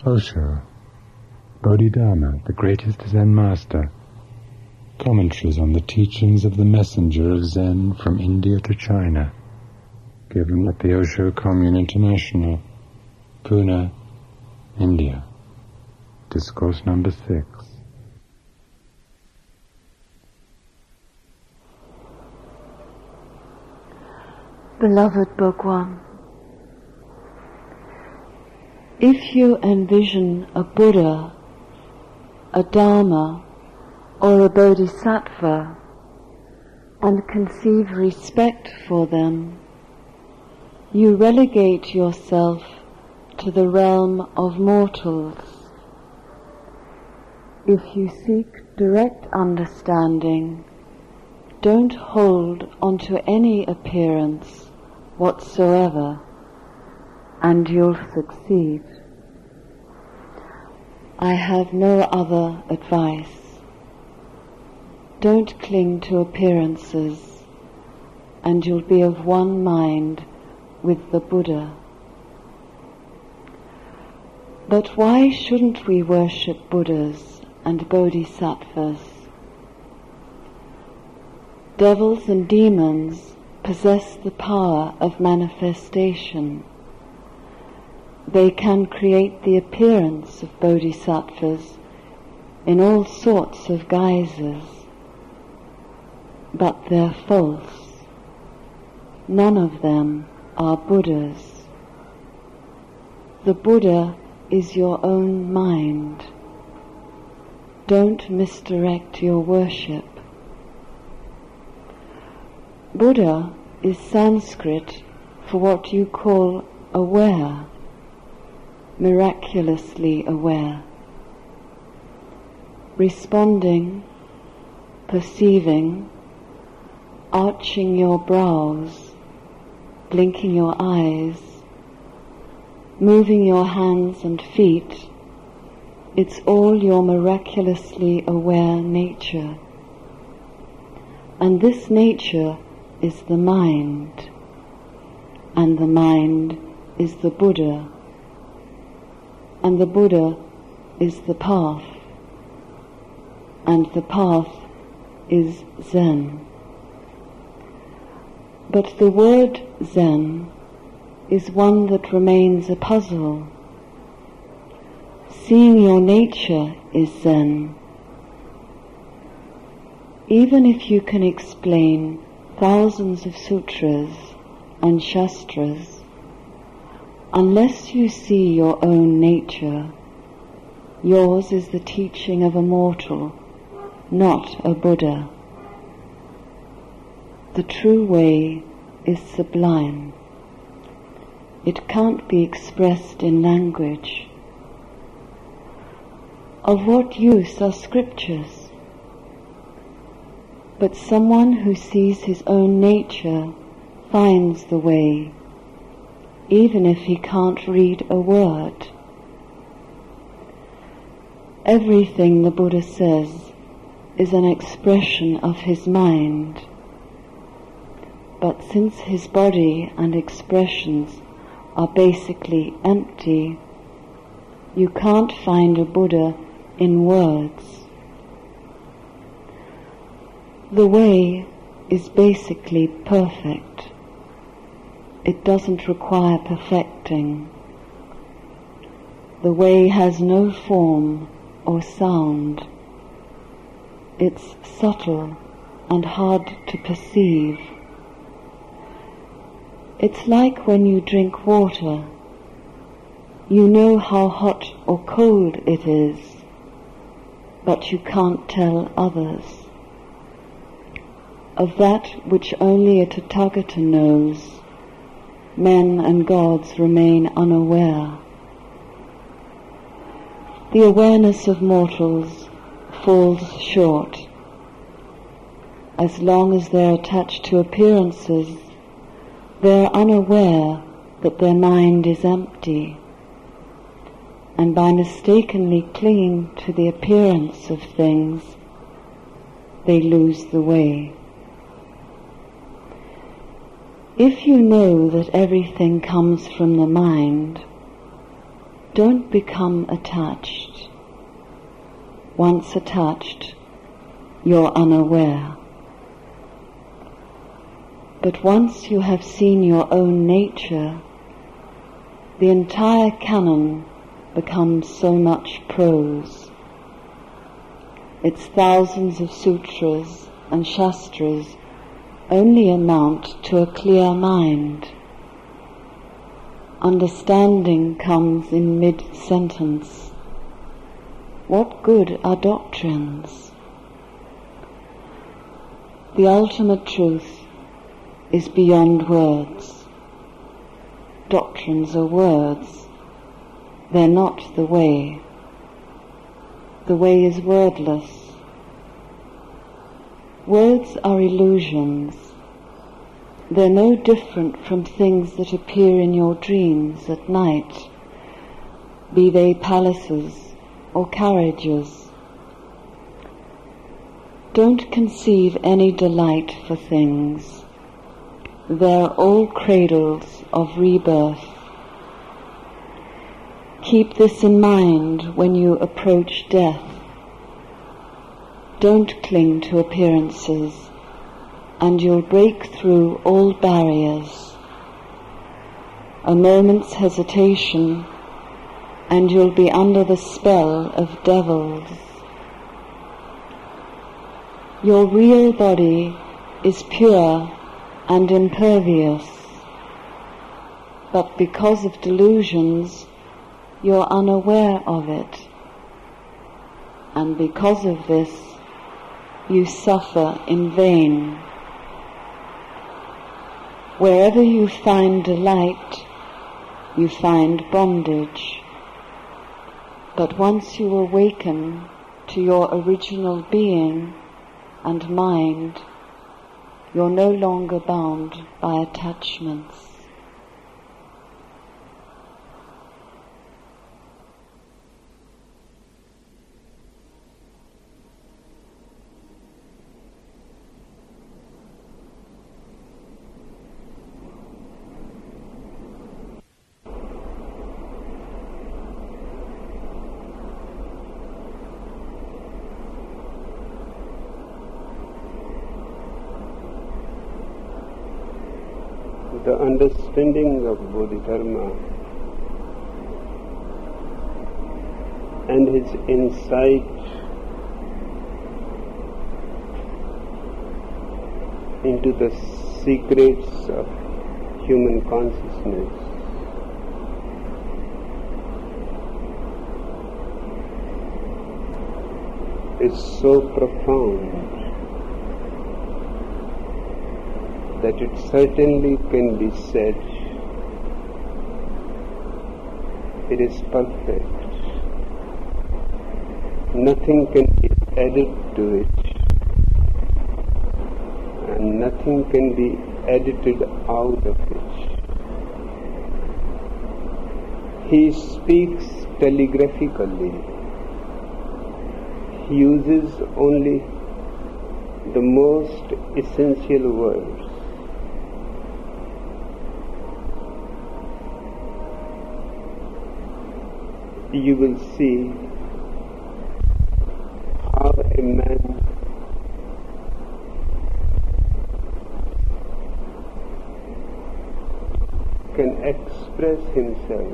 Osho, Bodhidharma, the greatest Zen master, commentaries on the teachings of the messenger of Zen from India to China, given at the Osho Commune International, Pune, India. Discourse number 6. Beloved Bhagwan, if you envision a Buddha, a Dharma, or a Bodhisattva, and conceive respect for them, you relegate yourself to the realm of mortals. If you seek direct understanding, don't hold onto any appearance whatsoever, and you'll succeed. I have no other advice. Don't cling to appearances, and you'll be of one mind with the Buddha. But why shouldn't we worship Buddhas and Bodhisattvas? Devils and demons possess the power of manifestation. They can create the appearance of Bodhisattvas in all sorts of guises, but they're false. None of them are Buddhas. The Buddha is your own mind. Don't misdirect your worship. Buddha is Sanskrit for what you call aware, miraculously aware, responding, perceiving, arching your brows, blinking your eyes, moving your hands and feet. It's all your miraculously aware nature. And this nature is the mind, and the mind is the Buddha, and the Buddha is the path, and the path is Zen. But the word Zen is one that remains a puzzle. Seeing your nature is Zen. Even if you can explain thousands of sutras and shastras, unless you see your own nature, yours is the teaching of a mortal, not a Buddha. The true way is sublime. It can't be expressed in language. Of what use are scriptures? But someone who sees his own nature finds the way, even if he can't read a word. Everything the Buddha says is an expression of his mind. But since his body and expressions are basically empty, you can't find a Buddha in words. The way is basically perfect. It doesn't require perfecting. The way has no form or sound. It's subtle and hard to perceive. It's like when you drink water. You know how hot or cold it is, but you can't tell others. Of that which only a Tathagata knows, men and gods remain unaware. The awareness of mortals falls short. As long as they're attached to appearances, they're unaware that their mind is empty, and by mistakenly clinging to the appearance of things, they lose the way. If you know that everything comes from the mind, Don't become attached. Once attached, you're unaware. But once you have seen your own nature, the entire canon becomes so much prose. Its thousands of sutras and shastras only amount to a clear mind. Understanding comes in mid-sentence. What good are doctrines? The ultimate truth is beyond words. Doctrines are words. They're not the way. The way is wordless. Words are illusions. They're no different from things that appear in your dreams at night, be they palaces or carriages. Don't conceive any delight for things. They're all cradles of rebirth. Keep this in mind when you approach death. Don't cling to appearances, and you'll break through all barriers. A moment's hesitation, and you'll be under the spell of devils. Your real body is pure and impervious, but because of delusions, you're unaware of it, and because of this, you suffer in vain. Wherever you find delight, you find bondage. But once you awaken to your original being and mind, you're no longer bound by attachments. The understanding of Bodhidharma and his insight into the secrets of human consciousness is so profound that it certainly can be said it is perfect. Nothing can be added to it, and nothing can be edited out of it. He speaks telegraphically. He uses only the most essential words. You will see how a man can express himself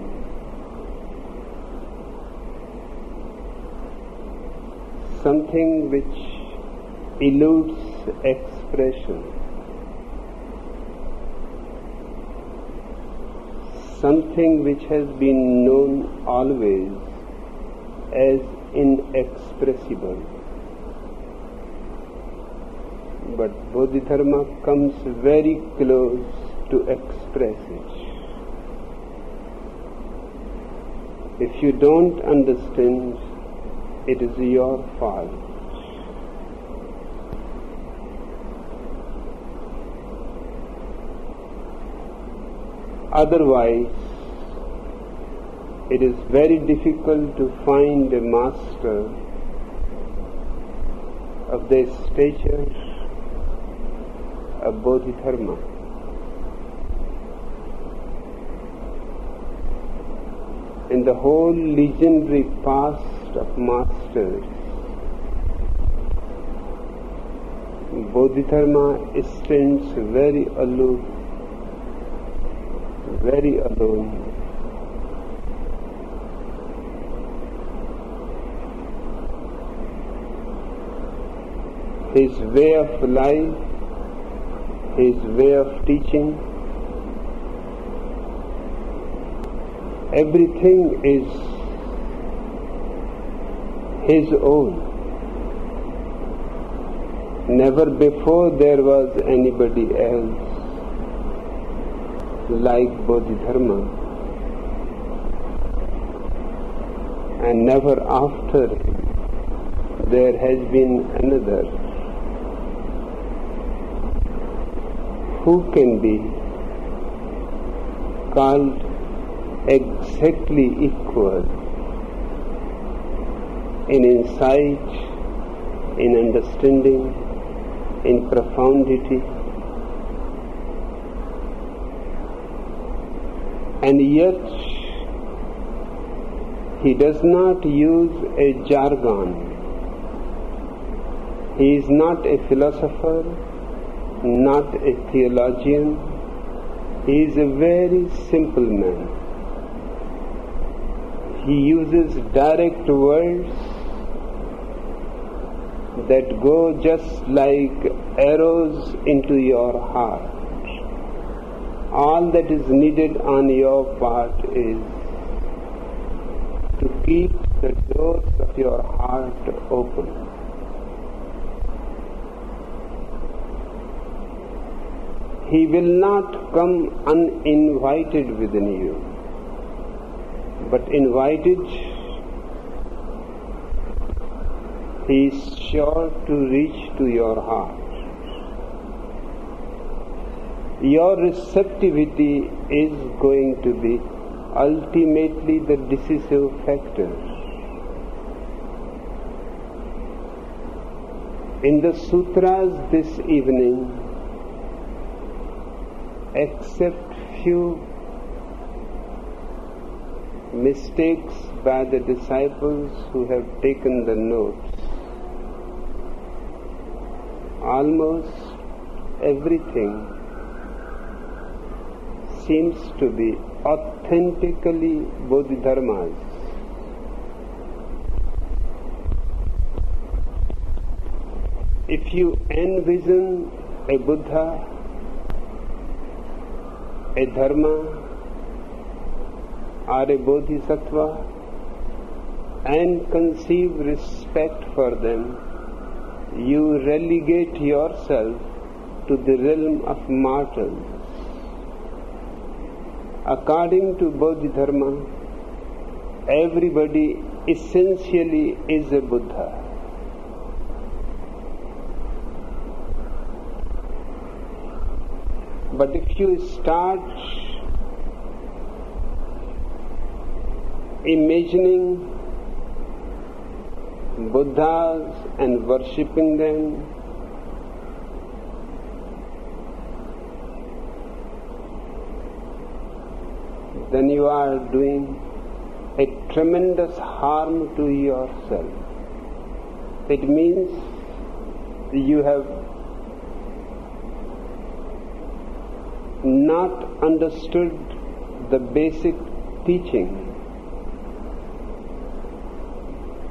something which eludes expression, something which has been known always as inexpressible. But Bodhidharma comes very close to express it. If you don't understand, it is your fault. Otherwise, it is very difficult to find a master of the stature of Bodhidharma. in the whole legendary past of masters, Bodhidharma stands very aloof, very alone. His way of life, his way of teaching, everything is his own. Never before there was anybody else like Bodhidharma, and never after him there has been another who can be called exactly equal in insight, in understanding, in profundity, and yet he does not use a jargon. He is not a philosopher, not a theologian. He is a very simple man. He uses direct words that go just like arrows into your heart. All that is needed on your part is to keep the doors of your heart open. He will not come uninvited within you, but invited, he is sure to reach to your heart. Your receptivity is going to be ultimately the decisive factor. In the sutras this evening, except few mistakes by the disciples who have taken the notes, almost everything seems to be authentically Bodhidharma's. If you envision a Buddha, a Dharma, or a Bodhisattva, and conceive respect for them, you relegate yourself to the realm of mortals. According to Bodhidharma, everybody essentially is a Buddha. But if you start imagining Buddhas and worshipping them, then you are doing a tremendous harm to yourself. It means you have not understood the basic teaching.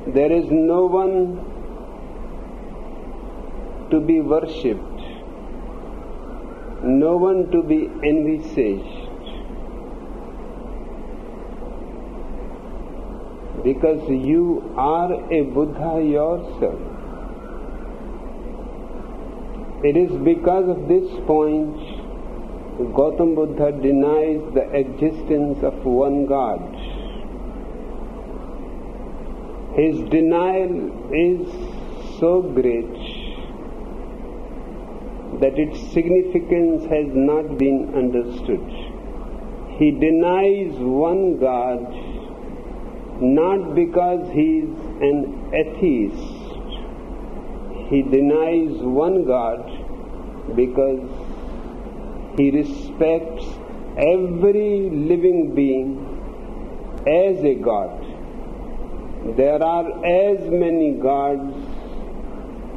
There is no one to be worshipped, no one to be envisaged, because you are a Buddha yourself. It is because of this point Gautam Buddha denies the existence of one God. His denial is so great that its significance has not been understood. He denies one God not because he is an atheist. He denies one God because he respects every living being as a God. There are as many gods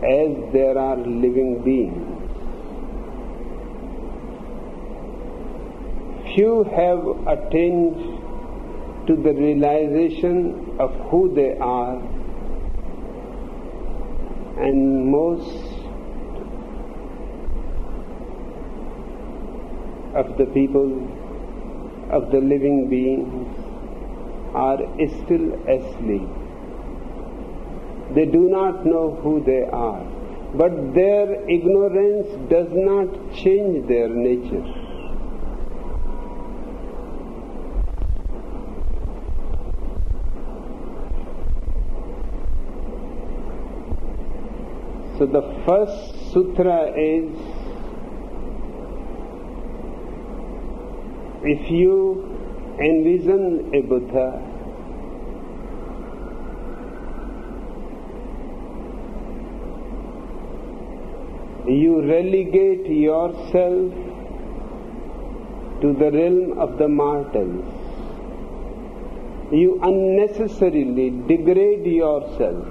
as there are living beings. Few have attained to the realization of who they are, and most of the people, of the living beings, are still asleep. They do not know who they are, but their ignorance does not change their nature. So the first sutra is, if you envision a Buddha, you relegate yourself to the realm of the mortals. You unnecessarily degrade yourself.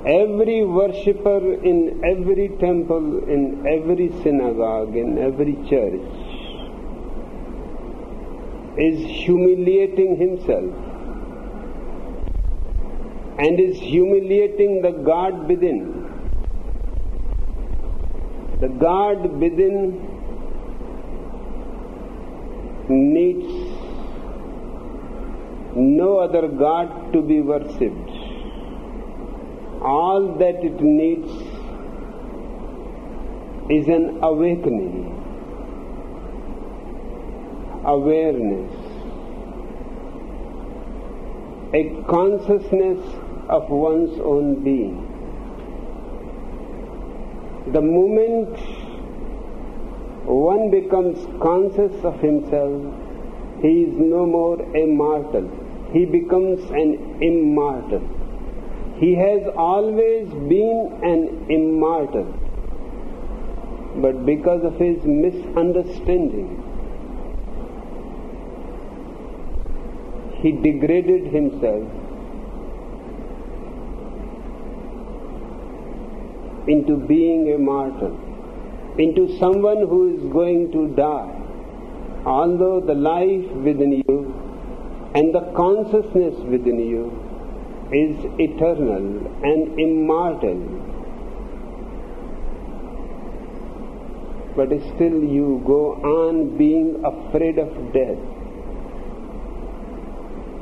Every worshipper in every temple, in every synagogue, in every church is humiliating himself and is humiliating the God within. The God within needs no other God to be worshipped. All that it needs is an awakening, awareness, a consciousness of one's own being. The moment one becomes conscious of himself, he is no more a mortal. He becomes an immortal. He has always been an immortal, but because of his misunderstanding, he degraded himself into being a mortal, into someone who is going to die, although the life within you and the consciousness within you is eternal and immortal. But still you go on being afraid of death,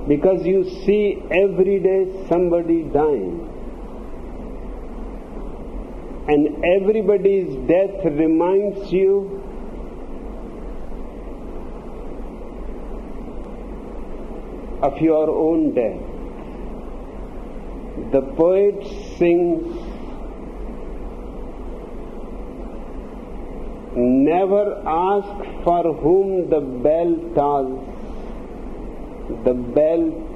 because you see every day somebody dying, and everybody's death reminds you of your own death. The poet sings, never ask for whom the bell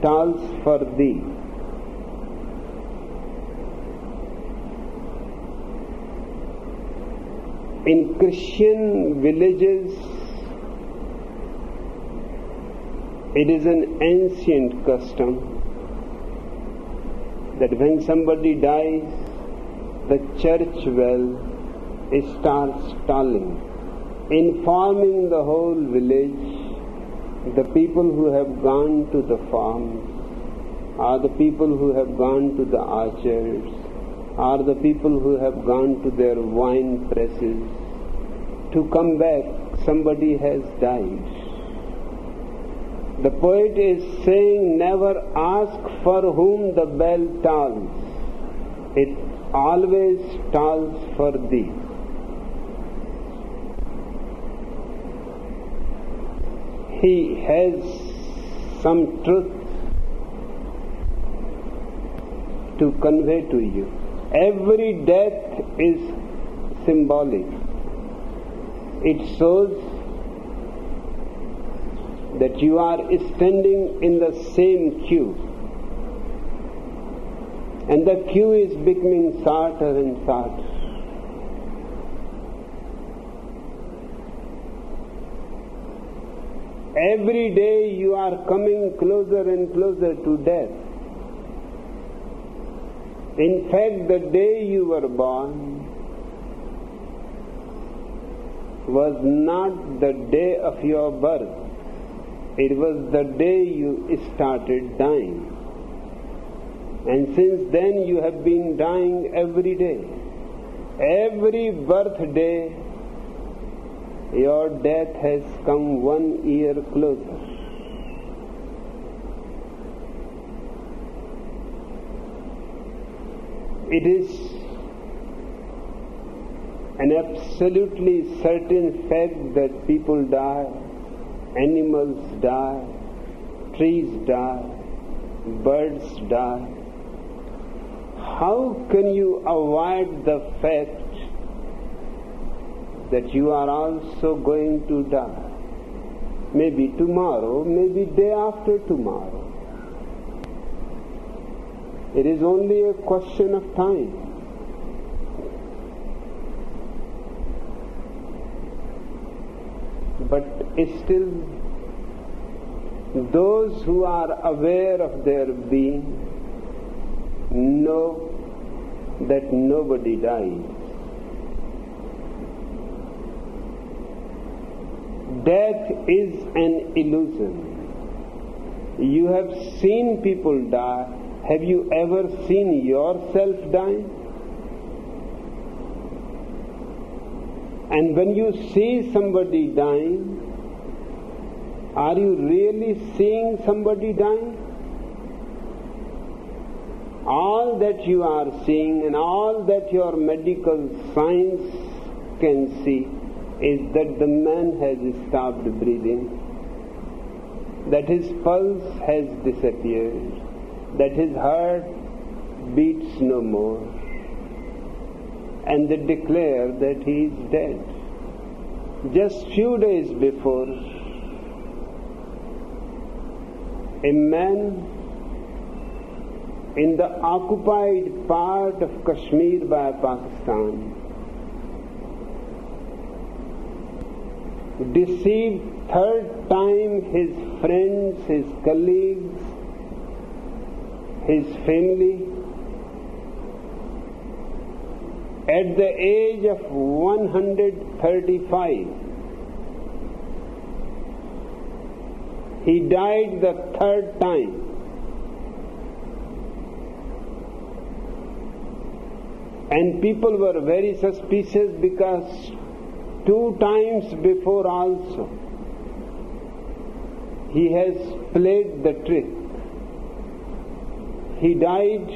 tolls for thee. In Christian villages, it is an ancient custom that when somebody dies, the church bell starts tolling, informing the whole village, the people who have gone to the farms, or the people who have gone to the orchards, or the people who have gone to their wine presses, to come back, somebody has died. The poet is saying, never ask for whom the bell tolls. It always tolls for thee. He has some truth to convey to you. Every death is symbolic. It shows that you are standing in the same queue, and the queue is becoming shorter and shorter. Every day you are coming closer and closer to death. In fact, the day you were born was not the day of your birth. It was the day you started dying. And since then you have been dying every day. Every birthday, your death has come 1 year closer. It is an absolutely certain fact that people die, animals die, trees die, birds die. How can you avoid the fact that you are also going to die? Maybe tomorrow, maybe day after tomorrow. It is only a question of time. But still, those who are aware of their being know that nobody dies. Death is an illusion. You have seen people die. Have you ever seen yourself dying? And when you see somebody dying, are you really seeing somebody dying? All that you are seeing and all that your medical science can see is that the man has stopped breathing, that his pulse has disappeared, that his heart beats no more, and they declare that he is dead. Just few days before, a man in the occupied part of Kashmir by Pakistan deceived third time his friends, his colleagues, his family. At the age of 135, he died the third time. And people were very suspicious because 2 times before also he has played the trick. He died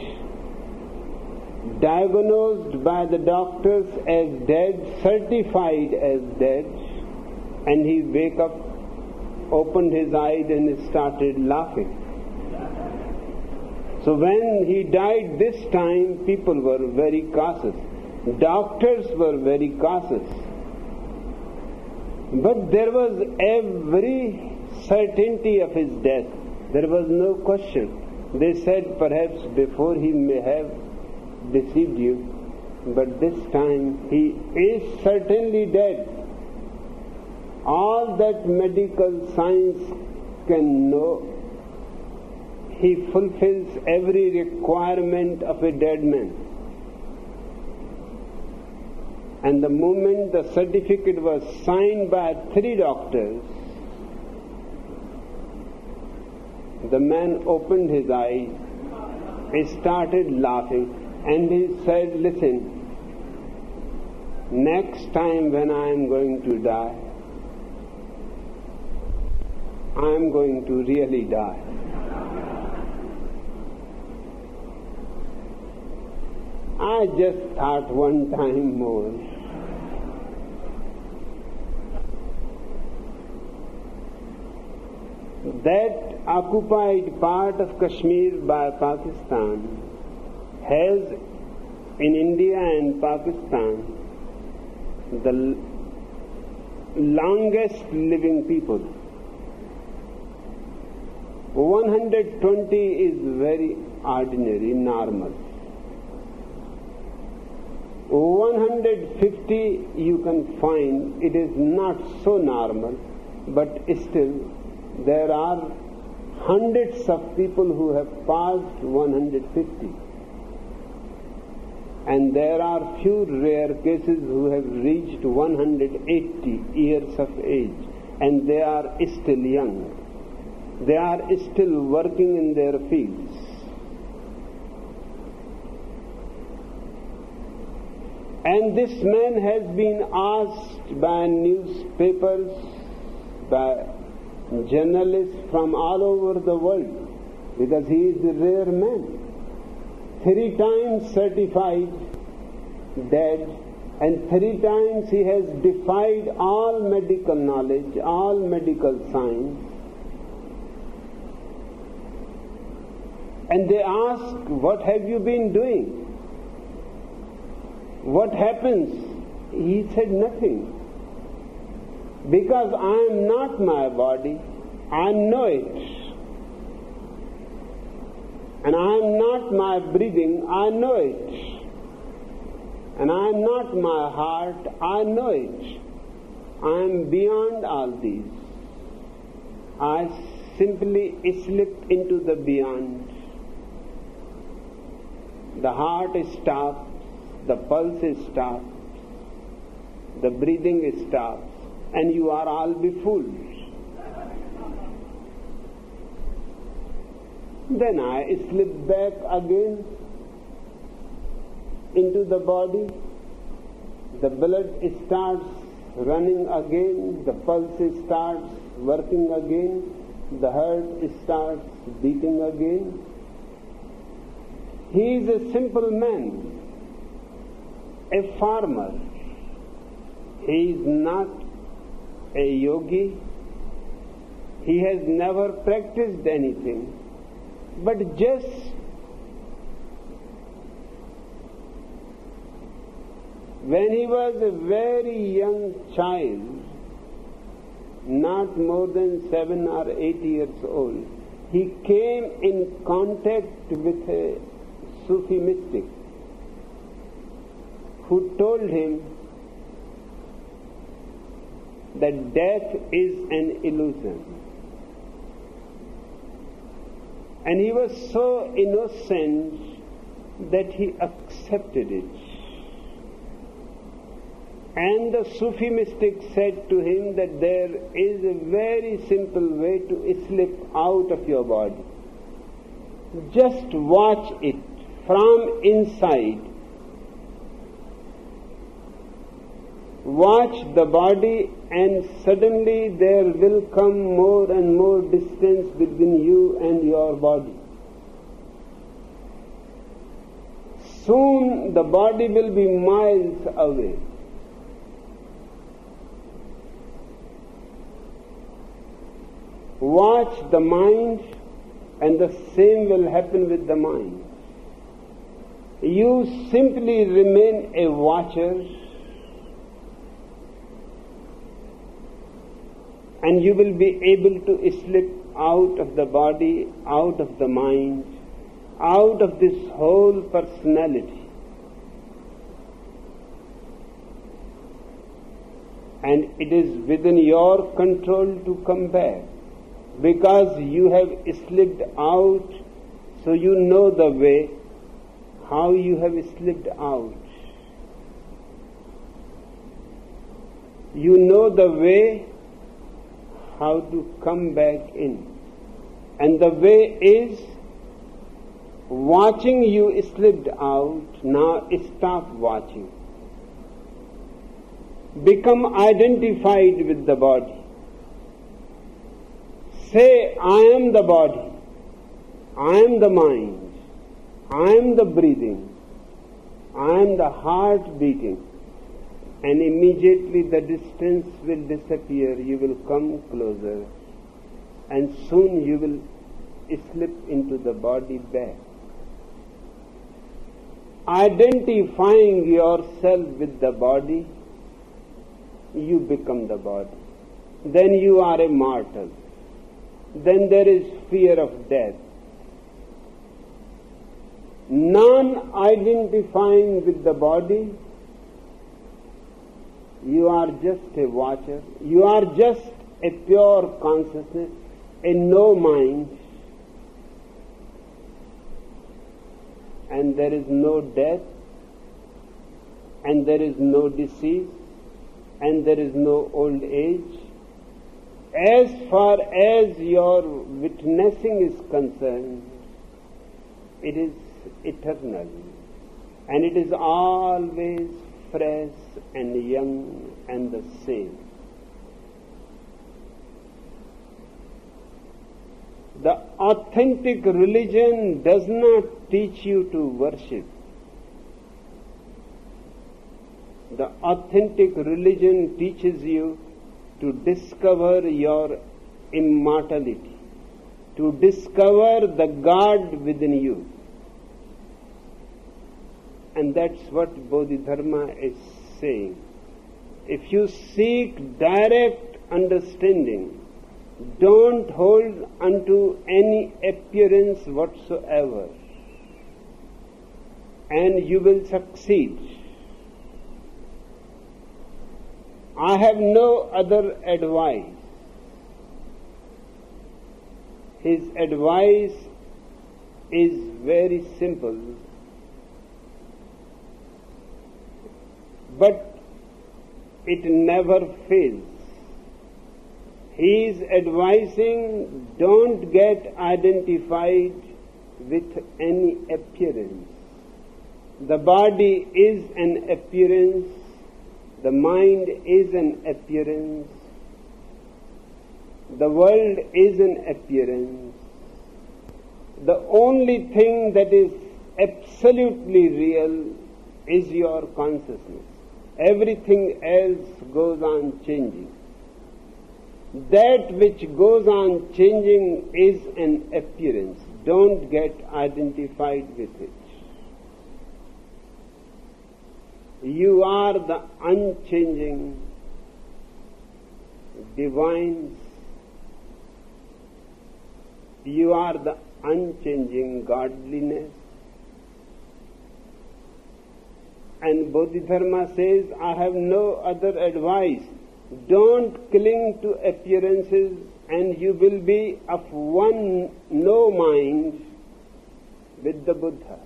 diagnosed by the doctors as dead, certified as dead, and he wake up, opened his eyes and started laughing. So when he died this time, people were very cautious. Doctors were very cautious. But there was every certainty of his death. There was no question. They said perhaps before he may have deceived you, but this time he is certainly dead. All that medical science can know, he fulfills every requirement of a dead man. And the moment the certificate was signed by 3 doctors, the man opened his eyes, he started laughing, and he said, "Listen, next time when I am going to die, I am going to really die." I just thought one time more. That occupied part of Kashmir by Pakistan has in India and Pakistan the longest living people. 120 is very ordinary, normal. 150 you can find it is not so normal, but still there are hundreds of people who have passed 150. And there are few rare cases who have reached 180 years of age, and they are still young. They are still working in their fields. And this man has been asked by newspapers, by journalists from all over the world, because he is a rare man. 3 times certified dead, and 3 times he has defied all medical knowledge, all medical science. And they ask, what have you been doing? What happens? He said, nothing. Because I am not my body, I know it. And I am not my breathing, I know it. And I am not my heart, I know it. I am beyond all these. I simply slipped into the beyond. The heart stops, the pulse stops, the breathing stops, and you are all befooled. Then I slip back again into the body. The blood starts running again, the pulse starts working again, the heart starts beating again. He is a simple man, a farmer. He is not a yogi. He has never practiced anything. But just when he was a very young child, not more than 7 or 8 years old, he came in contact with a Sufi mystic who told him that death is an illusion. And he was so innocent that he accepted it. And the Sufi mystic said to him that there is a very simple way to slip out of your body. Just watch it from inside. Watch the body, and suddenly there will come more and more distance between you and your body. Soon the body will be miles away. Watch the mind, and the same will happen with the mind. You simply remain a watcher, and you will be able to slip out of the body, out of the mind, out of this whole personality. And it is within your control to come back, because you have slipped out, so you know the way, how you have slipped out. You know the way how to come back in. And the way is watching you slipped out. Now stop watching. Become identified with the body. Say, I am the body, I am the mind, I am the breathing, I am the heart beating. And immediately the distance will disappear, you will come closer, and soon you will slip into the body back. Identifying yourself with the body, you become the body. Then you are a mortal. Then there is fear of death. Non-identifying with the body, you are just a watcher. You are just a pure consciousness. a no mind, and there is no death, and there is no disease, and there is no old age, as far as your witnessing is concerned, it is eternal, and it is always fresh and young and the same. The authentic religion does not teach you to worship. The authentic religion teaches you to discover your immortality, to discover the God within you. And that's what Bodhidharma is saying. If you seek direct understanding, don't hold unto any appearance whatsoever, and you will succeed. I have no other advice. His advice is very simple, but it never fails. He is advising, don't get identified with any appearance. The body is an appearance. The mind is an appearance. The world is an appearance. The only thing that is absolutely real is your consciousness. Everything else goes on changing. That which goes on changing is an appearance. Don't get identified with it. You are the unchanging divines. You are the unchanging godliness. And Bodhidharma says, I have no other advice. Don't cling to appearances, and you will be of one no mind with the Buddha.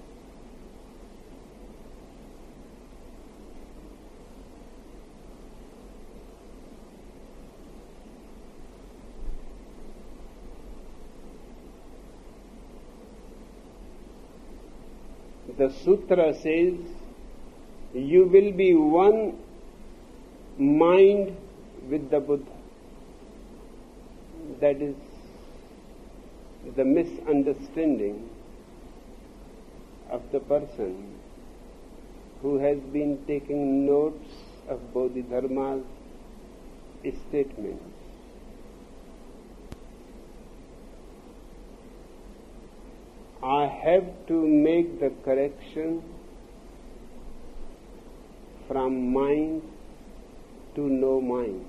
The sutra says, you will be one mind with the Buddha. That is the misunderstanding of the person who has been taking notes of Bodhidharma's statements. I have to make the correction from mind to no mind.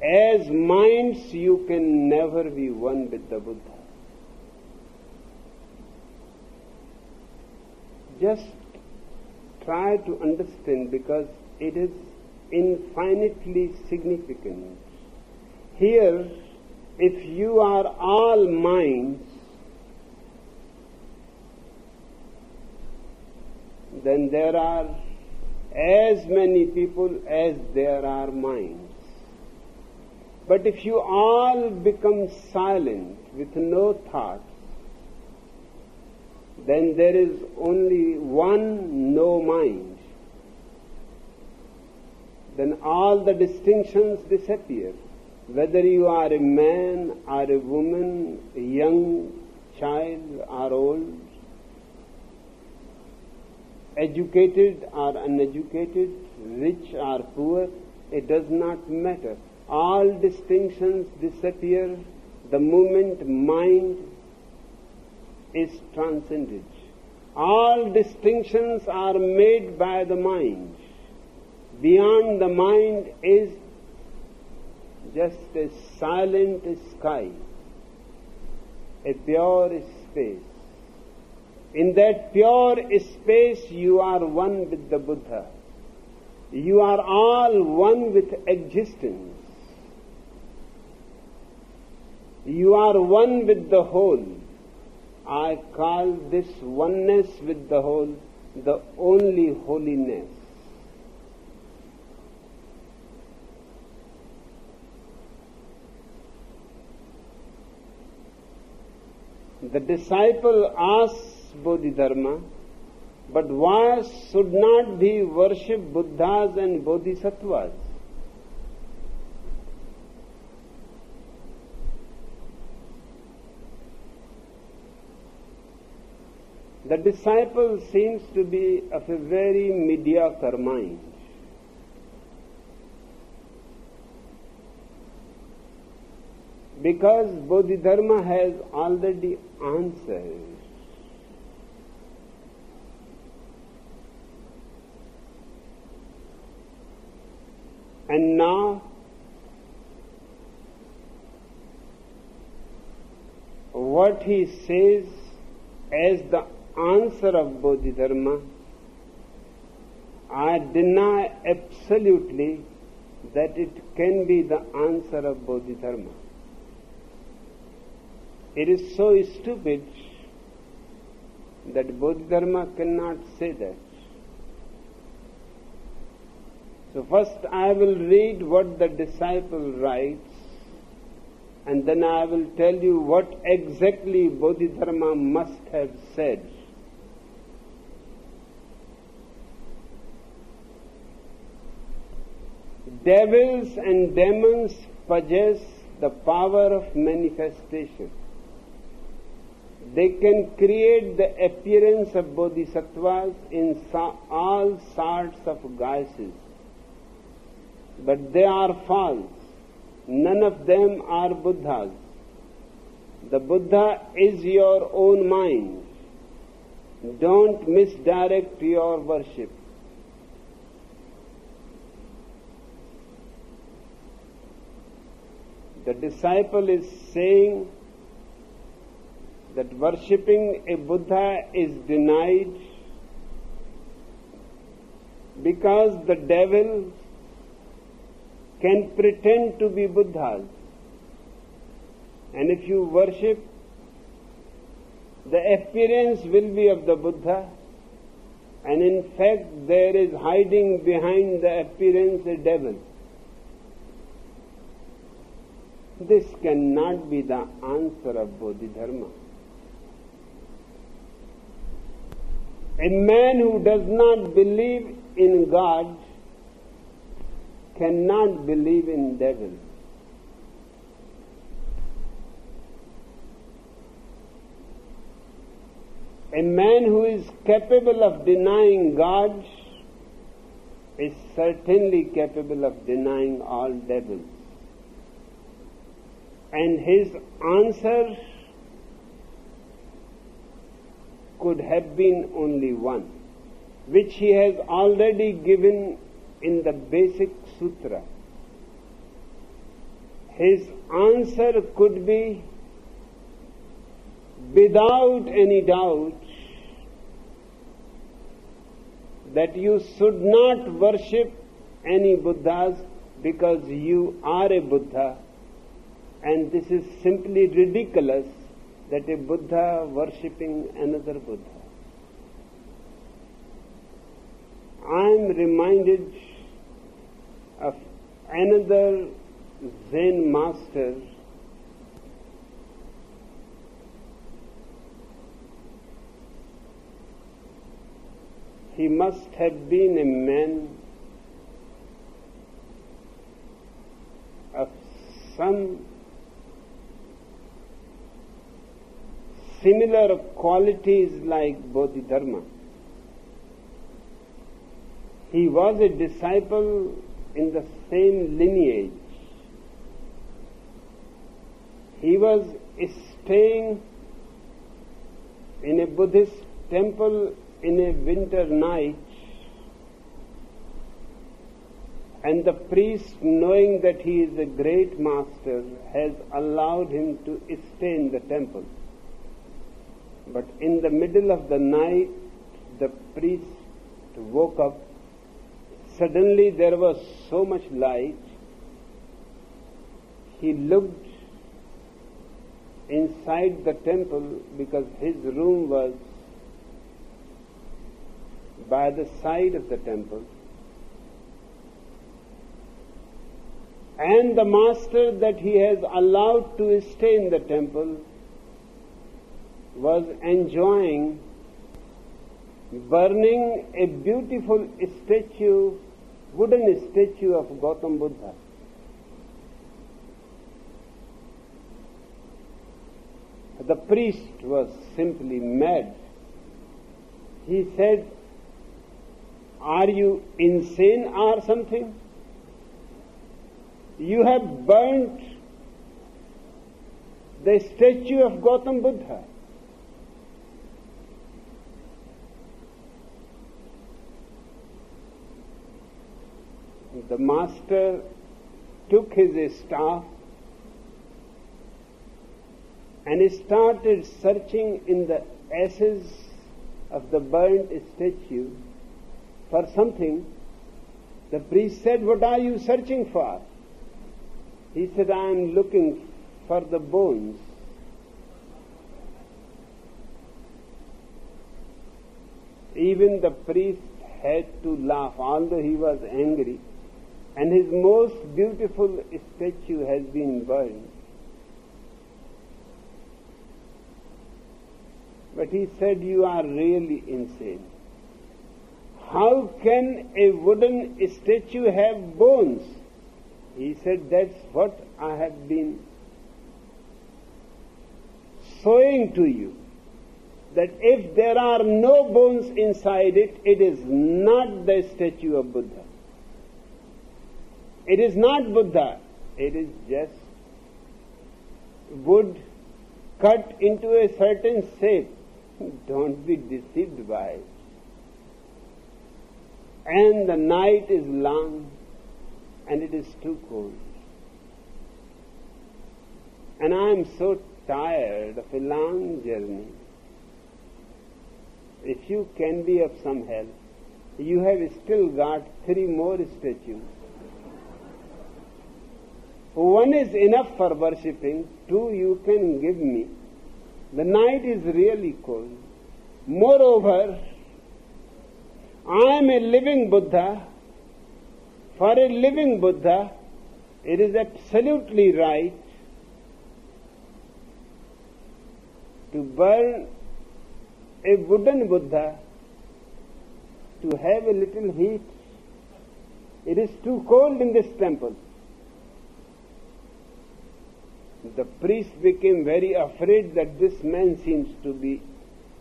As minds, you can never be one with the Buddha. Just try to understand, because it is infinitely significant. Here, if you are all minds, then there are as many people as there are minds. But if you all become silent with no thoughts, then there is only one no mind. Then all the distinctions disappear. Whether you are a man or a woman, a young child or old, educated or uneducated, rich or poor, it does not matter. All distinctions disappear the moment mind is transcended. All distinctions are made by the mind. Beyond the mind is just a silent sky, a pure space. In that pure space, you are one with the Buddha. You are all one with existence. You are one with the whole. I call this oneness with the whole the only holiness. The disciple asks Bodhidharma, but why should not we worship Buddhas and Bodhisattvas? The disciple seems to be of a very mediocre mind. Because Bodhidharma has already answered. And now, what he says as the answer of Bodhidharma, I deny absolutely that it can be the answer of Bodhidharma. It is so stupid that Bodhidharma cannot say that. So first I will read what the disciple writes, and then I will tell you what exactly Bodhidharma must have said. Devils and demons possess the power of manifestation. They can create the appearance of bodhisattvas in all sorts of guises. But they are false. None of them are Buddhas. The Buddha is your own mind. Don't misdirect your worship. The disciple is saying that worshipping a Buddha is denied because the devil can pretend to be Buddhas. And if you worship, the appearance will be of the Buddha, and in fact there is hiding behind the appearance a devil. This cannot be the answer of Bodhidharma. A man who does not believe in God cannot believe in devil. A man who is capable of denying God is certainly capable of denying all devils. And his answer could have been only one, which he has already given in the basic sutra. His answer could be, without any doubt, that you should not worship any Buddhas because you are a Buddha, and this is simply ridiculous that a Buddha worshipping another Buddha. I am reminded of another Zen master he must have been a man of some similar qualities like Bodhidharma. He was a disciple in the same lineage. He was staying in a Buddhist temple in a winter night, and the priest, knowing that he is a great master, has allowed him to stay in the temple. But in the middle of the night, the priest woke up. Suddenly there was so much light. He looked inside the temple because his room was by the side of the temple. And the master that he has allowed to stay in the temple was enjoying burning a beautiful statue, wooden statue of Gautam Buddha. The priest was simply mad. He said, "Are you insane or something? You have burnt the statue of Gautam Buddha." The master took his staff and started searching in the ashes of the burnt statue for something. The priest said, "What are you searching for?" He said, "I am looking for the bones." Even the priest had to laugh, although he was angry, and his most beautiful statue has been burned. But he said, "You are really insane. How can a wooden statue have bones?" He said, "That's what I have been showing to you, that if there are no bones inside it, it is not the statue of Buddha. It is not Buddha. It is just wood cut into a certain shape. Don't be deceived by it. And the night is long and it is too cold. And I am so tired of a long journey. If you can be of some help, you have still got 3 more statues. One is enough for worshipping, 2 you can give me. The night is really cold. Moreover, I am a living Buddha. For a living Buddha, it is absolutely right to burn a wooden Buddha to have a little heat. It is too cold in this temple." The priest became very afraid that this man seems to be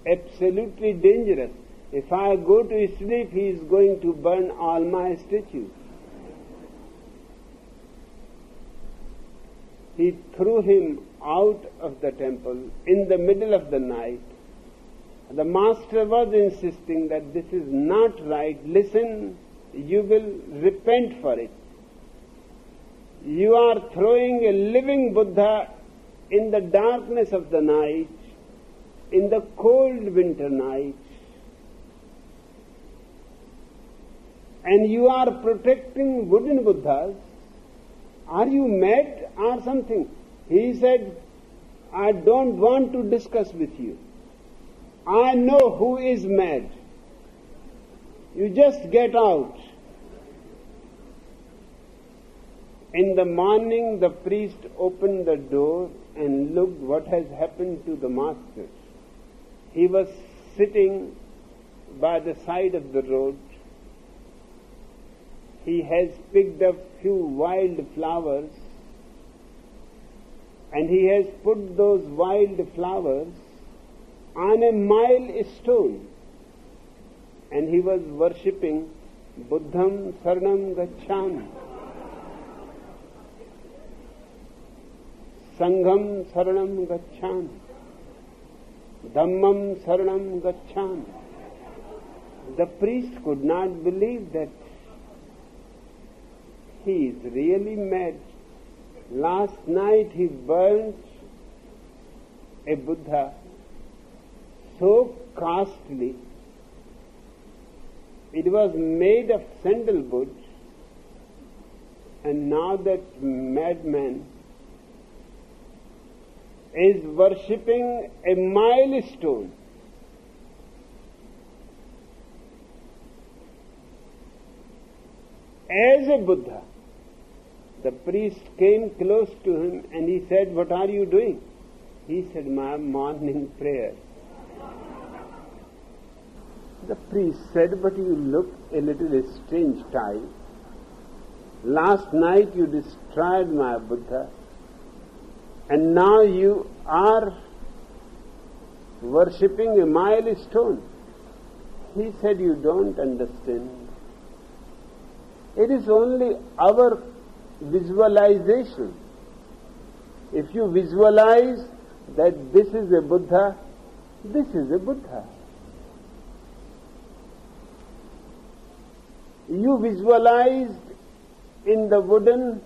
absolutely dangerous. If I go to sleep, he is going to burn all my statues. He threw him out of the temple in the middle of the night. The master was insisting that this is not right. "Listen, you will repent for it. You are throwing a living Buddha in the darkness of the night, in the cold winter night, and you are protecting wooden Buddhas. Are you mad or something?" He said, "I don't want to discuss with you. I know who is mad. You just get out." In the morning, the priest opened the door and looked what has happened to the master. He was sitting by the side of the road. He has picked up few wild flowers, and he has put those wild flowers on a milestone, and he was worshipping Buddham Saranam Gacchami, Sangham Saranam Gacchami, Dhammam Saranam Gacchami. The priest could not believe that he is really mad. Last night he burnt a Buddha so costly. It was made of sandalwood, and now that madman is worshipping a milestone. As a Buddha, the priest came close to him and he said, "What are you doing?" He said, "My morning prayer." The priest said, "But you look a little strange type. Last night you destroyed my Buddha, and now you are worshipping a milestone." He said, "You don't understand. It is only our visualization. If you visualize that this is a Buddha, this is a Buddha. You visualized in the wooden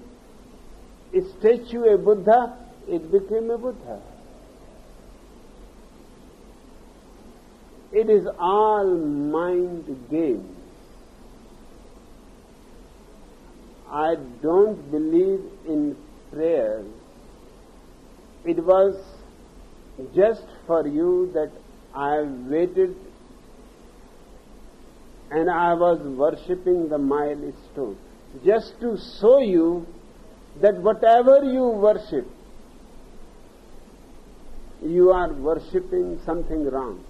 statue a Buddha, it became a Buddha. It is all mind game. I don't believe in prayer. It was just for you that I waited and I was worshipping the milestone, just to show you that whatever you worship, you are worshipping something wrong.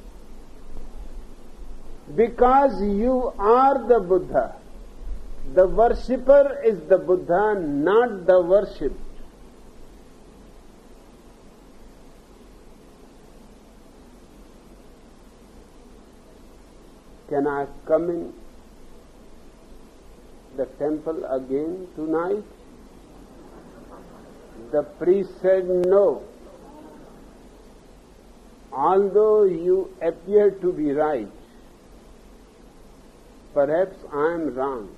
Because you are the Buddha. The worshipper is the Buddha, not the worshipped. Can I come in the temple again tonight? The priest said, "No. Although you appear to be right, perhaps I am wrong.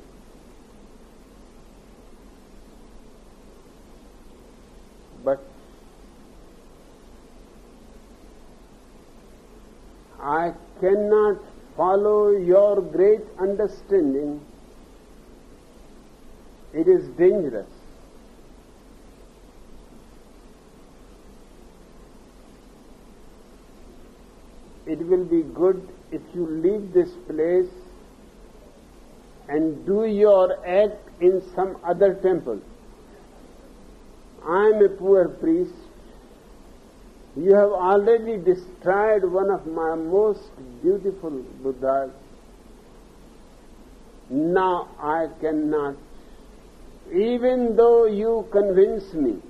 But I cannot follow your great understanding. It is dangerous. It will be good if you leave this place and do your act in some other temple. I am a poor priest. You have already destroyed one of my most beautiful Buddhas. Now I cannot, even though you convince me,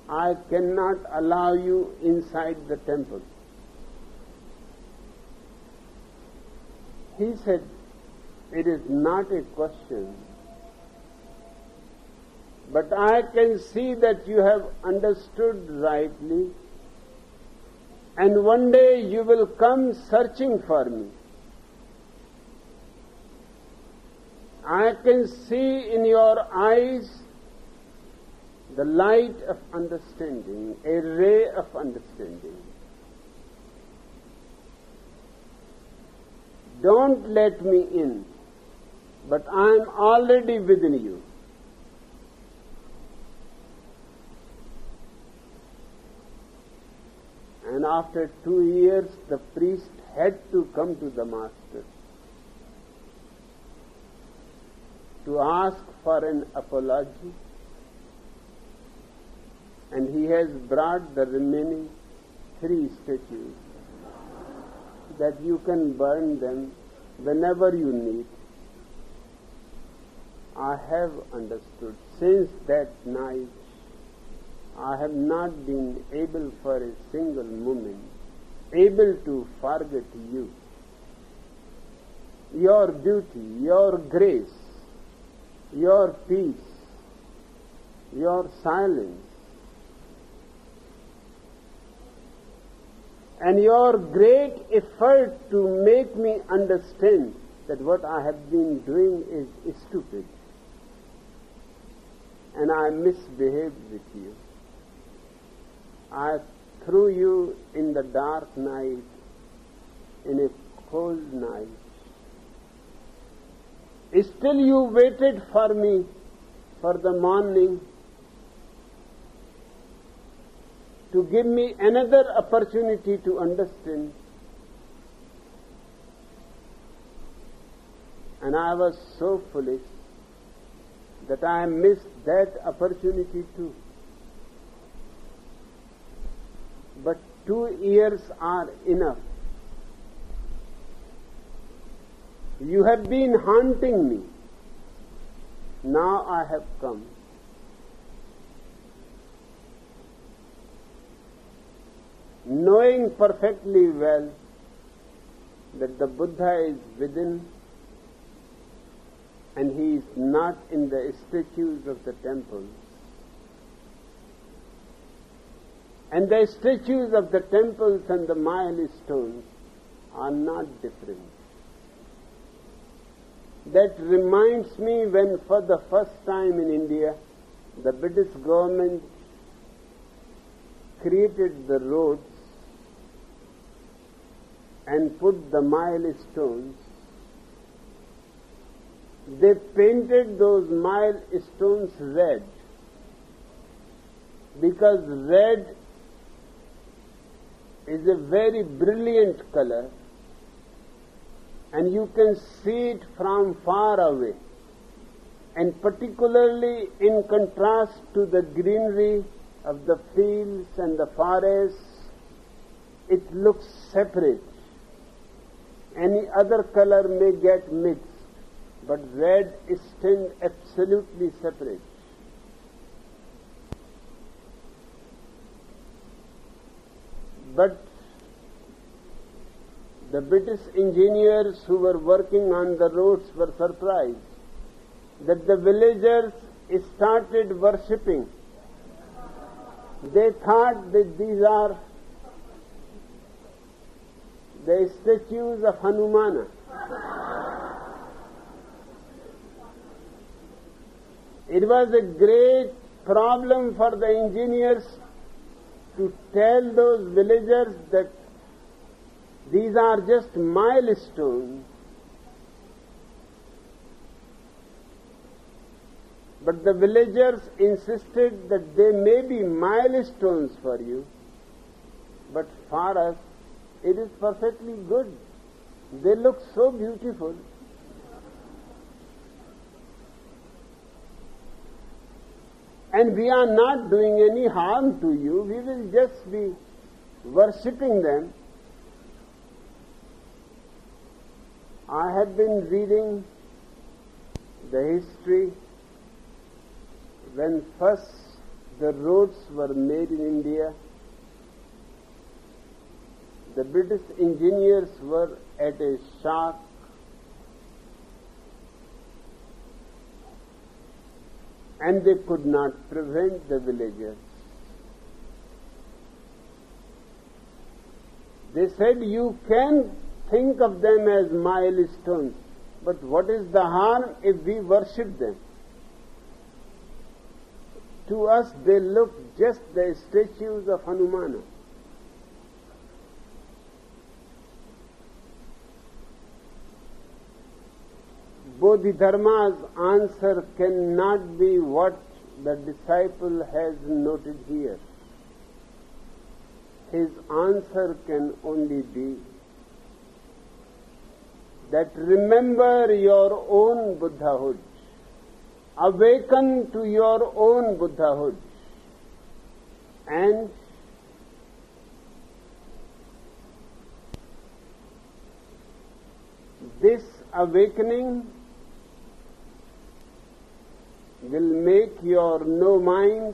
I cannot allow you inside the temple." He said, "It is not a question. But I can see that you have understood rightly, and one day you will come searching for me. I can see in your eyes the light of understanding, a ray of understanding. Don't let me in, but I am already within you." And after 2 years, the priest had to come to the master to ask for an apology, and he has brought the remaining 3 statues, that you can burn them whenever you need. I have understood. Since that night, I have not been able for a single moment able to forget you, your beauty, your grace, your peace, your silence, and your great effort to make me understand that what I have been doing is stupid, and I misbehaved with you. I threw you in the dark night, in a cold night. Still you waited for me for the morning. to give me another opportunity to understand. And I was so foolish that I missed that opportunity too. But 2 years are enough. You have been haunting me. Now I have come. Knowing perfectly well that the Buddha is within and he is not in the statues of the temples. And the statues of the temples and the milestones are not different. That reminds me when for the first time in India, the British government created the roads and put the milestones. They painted those milestones red because red is a very brilliant color and you can see it from far away, and particularly in contrast to the greenery of the fields and the forests, it looks separate. Any other color may get mixed, but red stands absolutely separate. But the British engineers who were working on the roads were surprised that the villagers started worshipping. They thought that these are the statues of Hanumana. It was a great problem for the engineers to tell those villagers that these are just milestones. But the villagers insisted that they may be milestones for you, but for us it is perfectly good. They look so beautiful. And we are not doing any harm to you. We will just be worshipping them. I have been reading the history when first the roads were made in India. The British engineers were at a shock. And they could not prevent the villagers. They said, you can think of them as milestones, but what is the harm if we worship them? To us they look just the statues of Hanumana. Bodhidharma's answer cannot be what the disciple has noted here. His answer can only be that remember your own Buddhahood. Awaken to your own Buddhahood. And this awakening will make your no mind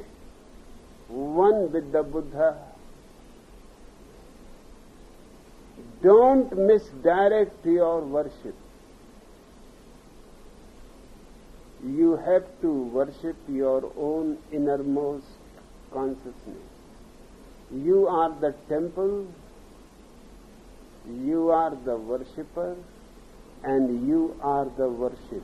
one with the Buddha. Don't misdirect your worship. You have to worship your own innermost consciousness. You are the temple, you are the worshipper, and you are the worshipped.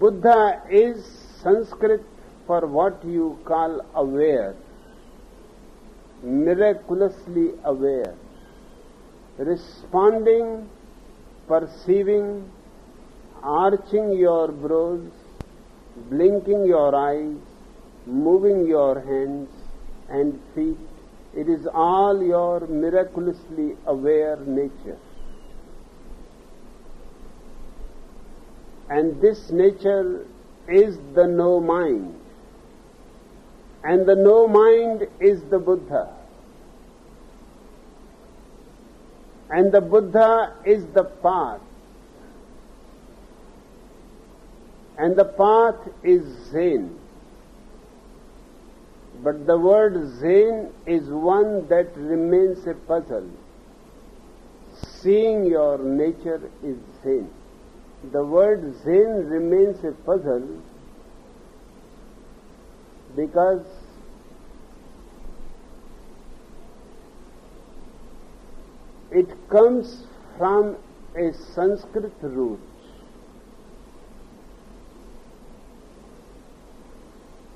Buddha is Sanskrit for what you call aware, miraculously aware, responding, perceiving, arching your brows, blinking your eyes, moving your hands and feet, it is all your miraculously aware nature. And this nature is the no mind. And the no mind is the Buddha. And the Buddha is the path. And the path is Zen. But the word Zen is one that remains a puzzle. Seeing your nature is Zen. The word Zen remains a puzzle because it comes from a Sanskrit root.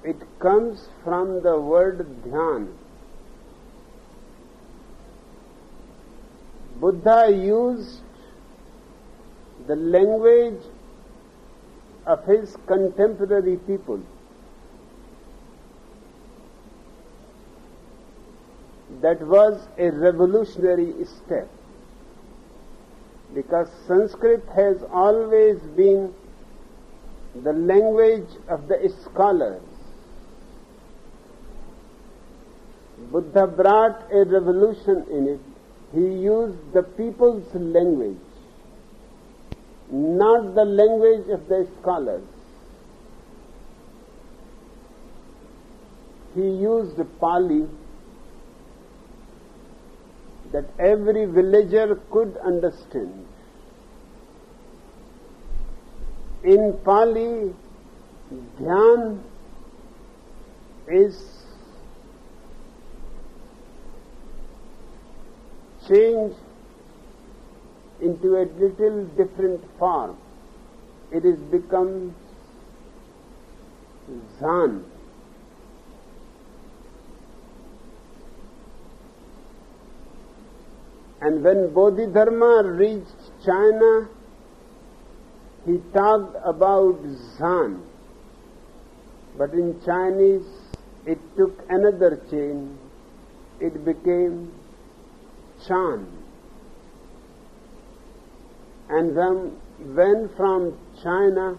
It comes from the word dhyan. Buddha used the language of his contemporary people. That was a revolutionary step, because Sanskrit has always been the language of the scholars. Buddha brought a revolution in it. He used the people's language, not the language of the scholars. He used Pali that every villager could understand. In Pali, dhyan is changed into a little different form. It is become Zan. And when Bodhidharma reached China, he talked about Zan. But in Chinese, it took another change. It became Chan. And when from China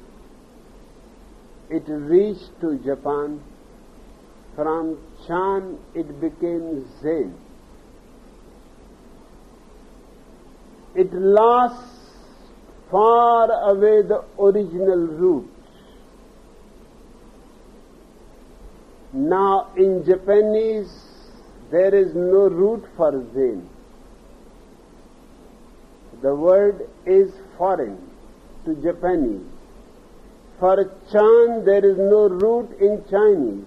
it reached to Japan, from Chan it became Zen. It lost far away the original root. Now in Japanese there is no root for Zen. The word is foreign to Japanese. For Chan there is no root in Chinese.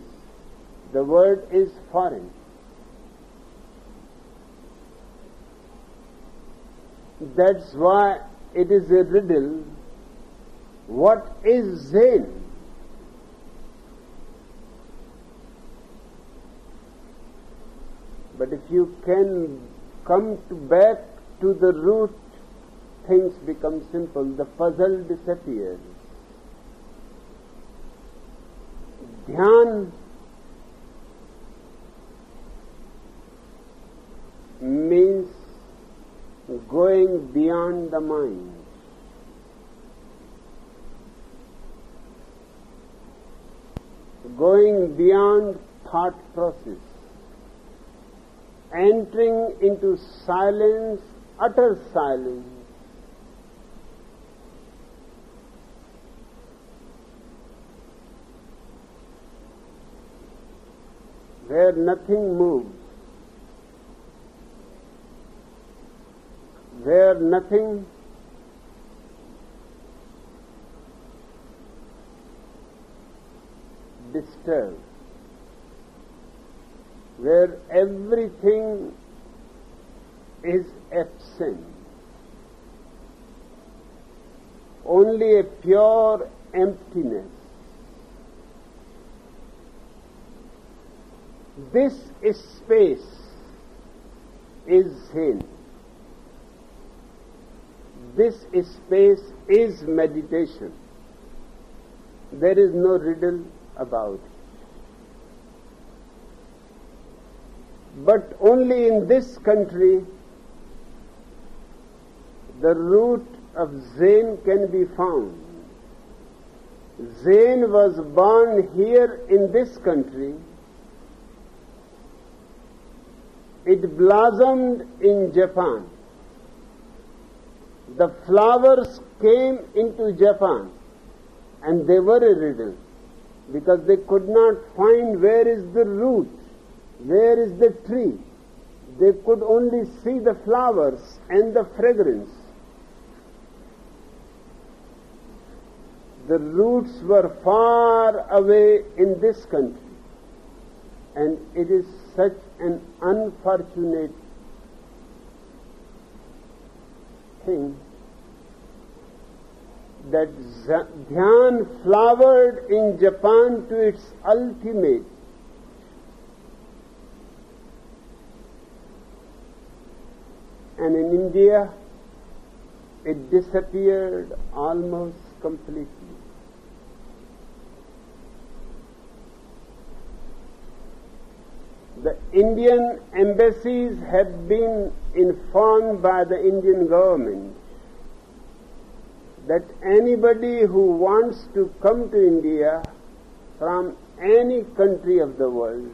The word is foreign. That's why it is a riddle. What is Zen? But if you can come back to the root, things become simple. The puzzle disappears. Dhyan means going beyond the mind. Going beyond thought process. Entering into silence, utter silence. Where nothing moves. Where nothing disturbs. Where everything is absent. Only a pure emptiness. This space is Zen. This space is meditation. there is no riddle about it. But only in this country the root of Zen can be found. Zen was born here in this country. It blossomed in Japan. The flowers came into Japan and they were a riddle because they could not find where is the root, where is the tree. They could only see the flowers and the fragrance. The roots were far away in this country, and it is such an unfortunate thing that Dhyan flowered in Japan to its ultimate. And in India, it disappeared almost completely. The Indian embassies have been informed by the Indian government that anybody who wants to come to India from any country of the world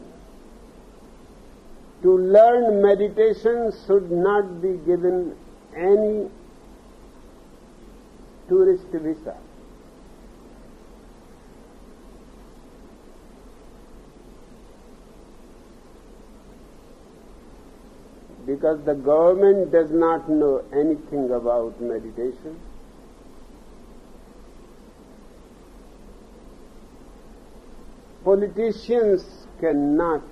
to learn meditation should not be given any tourist visa. Because the government does not know anything about meditation. Politicians cannot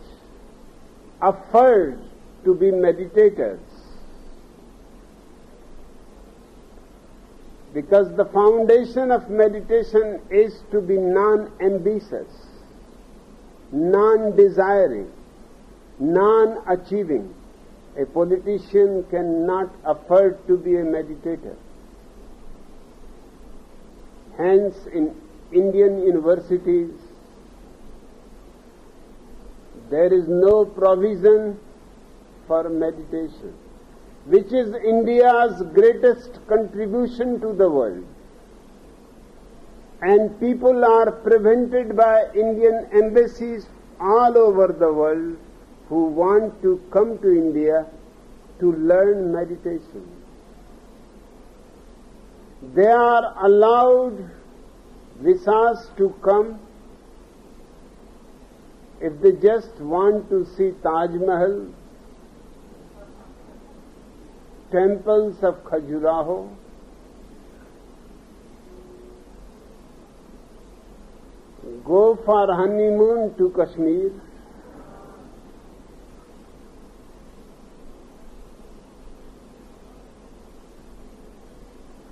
afford to be meditators because the foundation of meditation is to be non-ambitious, non-desiring, non-achieving. A politician cannot afford to be a meditator. Hence, in Indian universities, there is no provision for meditation, which is India's greatest contribution to the world. And people are prevented by Indian embassies all over the world who want to come to India to learn meditation. They are allowed visas to come if they just want to see Taj Mahal, temples of Khajuraho, go for honeymoon to Kashmir,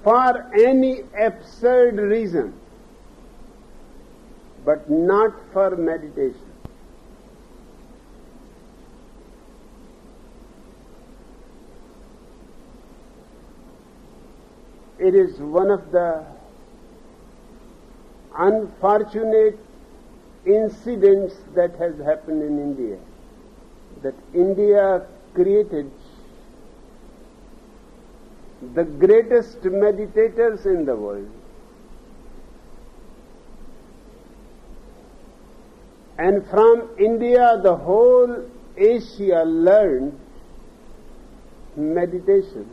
for any absurd reason, but not for meditation. It is one of the unfortunate incidents that has happened in India, that India created the greatest meditators in the world. And from India, the whole Asia learned meditation.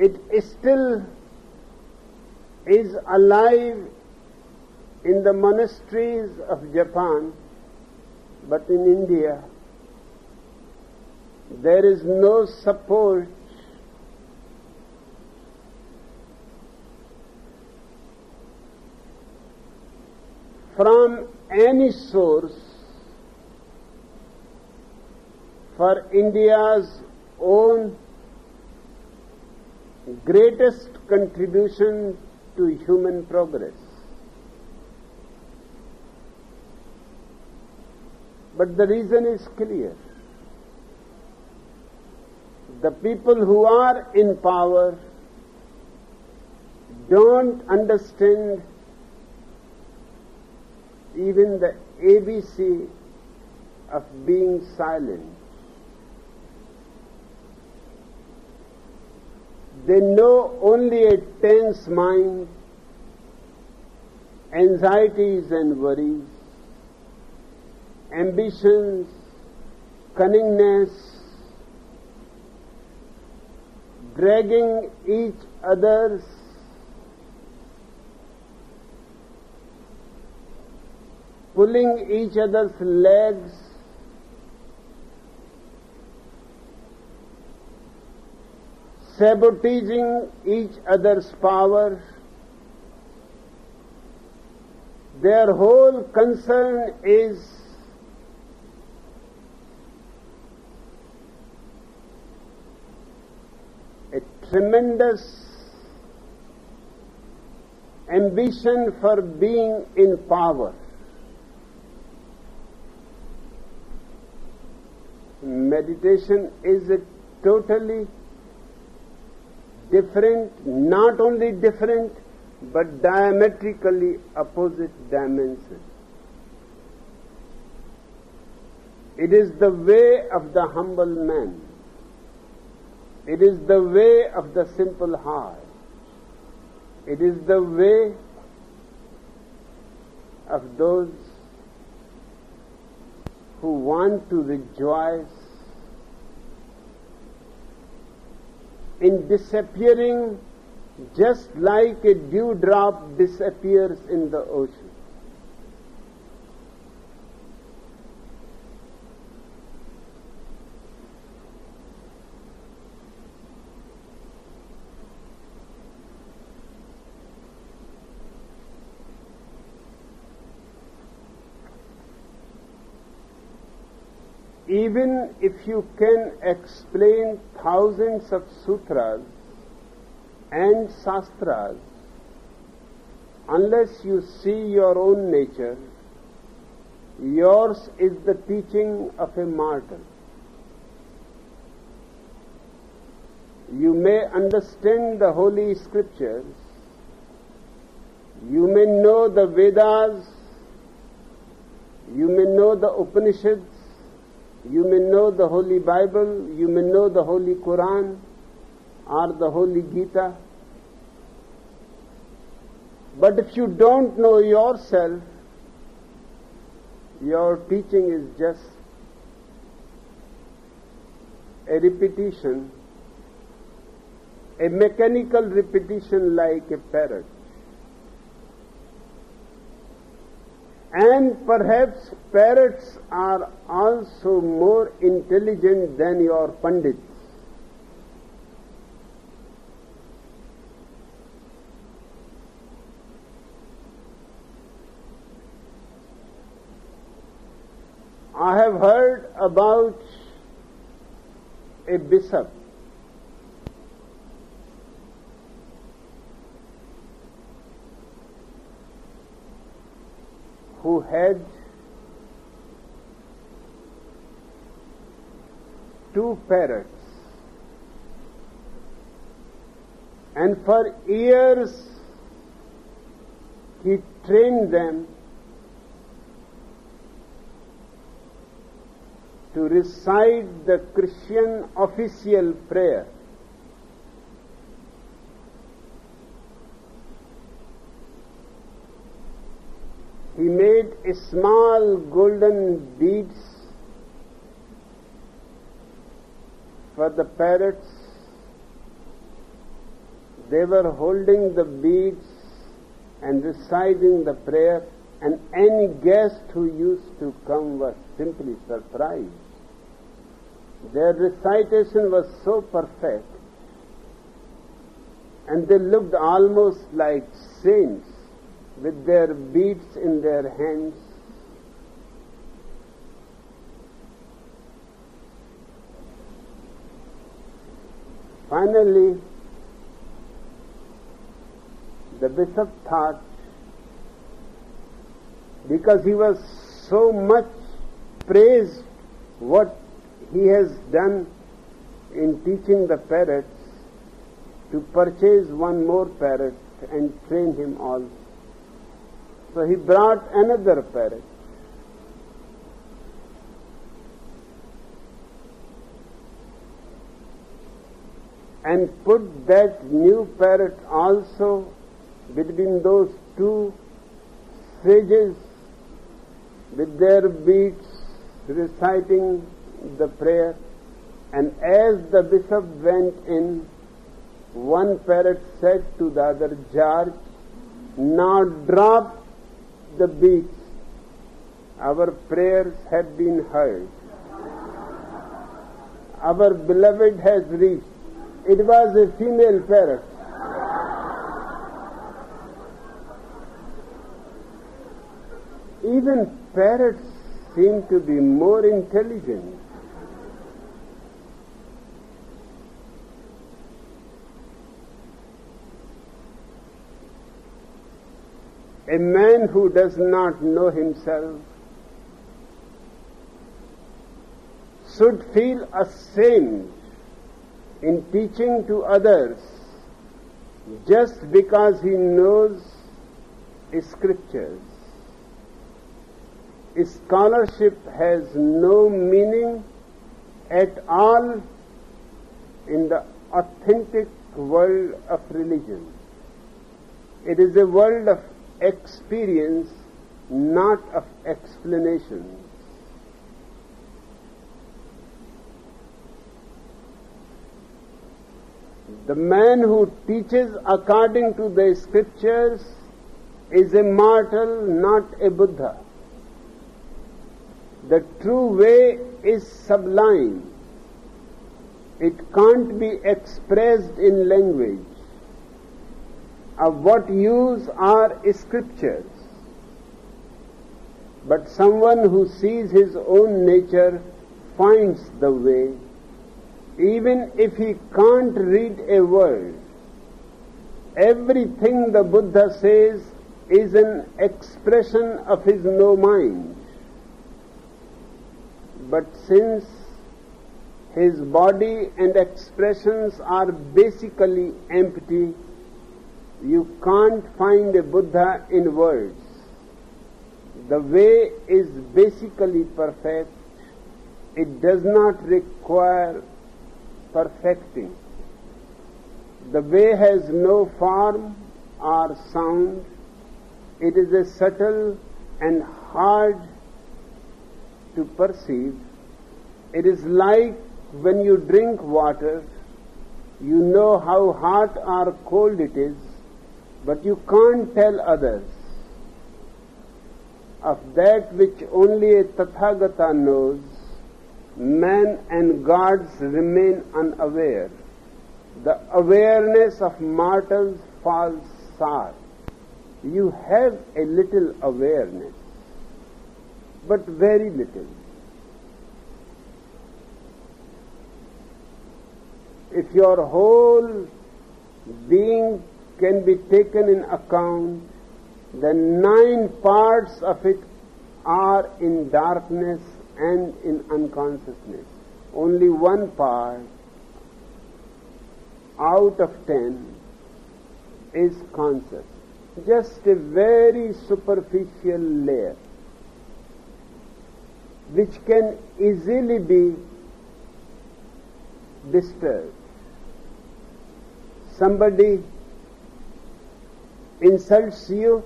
It still is alive in the monasteries of Japan, but in India, there is no support from any source for India's own greatest contribution to human progress. But the reason is clear. The people who are in power don't understand even the ABC of being silent. They know only a tense mind, anxieties and worries, ambitions, cunningness, dragging each other's pulling each other's legs, sabotaging each other's power. Their whole concern is a tremendous ambition for being in power. Meditation is a totally different, not only different, but diametrically opposite dimension. It is the way of the humble man. It is the way of the simple heart. It is the way of those who want to rejoice in disappearing just like a dewdrop disappears in the ocean. Even if you can explain thousands of sutras and shastras, unless you see your own nature, yours is the teaching of a mortal. You may understand the holy scriptures, you may know the Vedas, you may know the Upanishads, you may know the Holy Bible, you may know the Holy Quran or the Holy Gita. But if you don't know yourself, your teaching is just a repetition, a mechanical repetition like a parrot. And perhaps parrots are also more intelligent than your pandits. I have heard about a bishop who had 2 parrots, and for years he trained them to recite the Christian official prayer. He made small golden beads for the parrots. They were holding the beads and reciting the prayer, and any guest who used to come was simply surprised. Their recitation was so perfect, and they looked almost like saints with their beads in their hands. Finally, the bishop thought, because he was so much praised what he has done in teaching the parrots, to purchase one more parrot and train him also. So he brought another parrot. And put that new parrot also between those two sages with their beads reciting the prayer. And as the bishop went in, one parrot said to the other, "George, now drop the beads. Our prayers have been heard. Our beloved has reached." It was a female parrot. Even parrots seem to be more intelligent. A man who does not know himself should feel ashamed in teaching to others just because he knows scriptures. Scholarship has no meaning at all in the authentic world of religion. It is a world of experience, not of explanation. The man who teaches according to the scriptures is a mortal, not a Buddha. The true way is sublime. It can't be expressed in language. Of what use are scriptures? But someone who sees his own nature finds the way, even if he can't read a word. Everything the Buddha says is an expression of his no mind. But since his body and expressions are basically empty, you can't find a Buddha in words. The way is basically perfect. It does not require perfecting. The way has no form or sound. It is a subtle and hard to perceive. It is like when you drink water, you know how hot or cold it is, but you can't tell others. Of that which only a Tathagata knows, man and gods remain unaware. The awareness of mortals falls short. You have a little awareness, but very little. If your whole being can be taken in account, then 9 parts of it are in darkness and in unconsciousness. Only 1 part out of 10 is conscious. Just a very superficial layer, which can easily be disturbed. Somebody insults you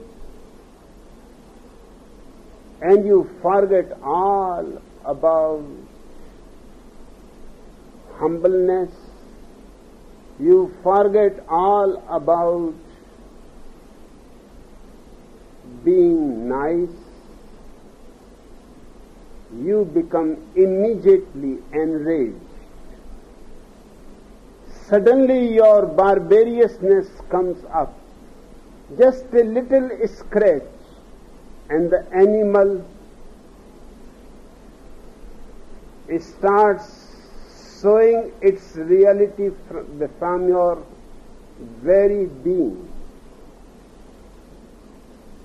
and you forget all about humbleness, you forget all about being nice, you become immediately enraged. Suddenly your barbariousness comes up. Just a little scratch and the animal starts showing its reality from your very being.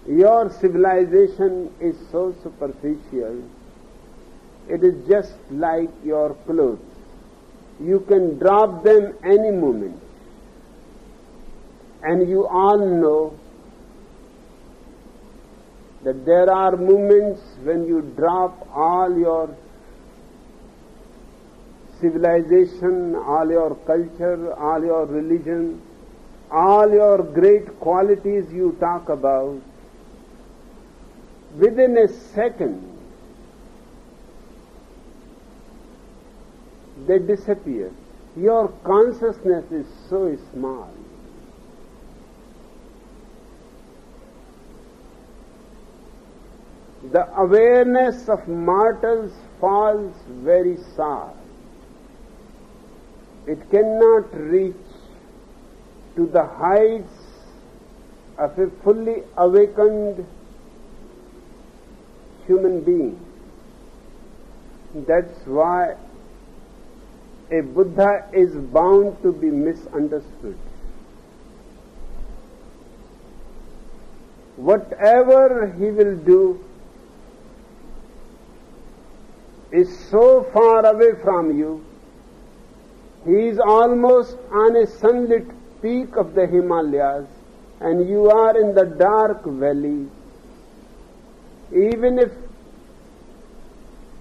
Your civilization is so superficial, it is just like your clothes. You can drop them any moment. And you all know that there are moments when you drop all your civilization, all your culture, all your religion, all your great qualities you talk about. Within a second, they disappear. Your consciousness is so small. The awareness of mortals falls very far. It cannot reach to the heights of a fully awakened human being. That's why a Buddha is bound to be misunderstood. Whatever he will do is so far away from you. He is almost on a sunlit peak of the Himalayas, and you are in the dark valley. Even if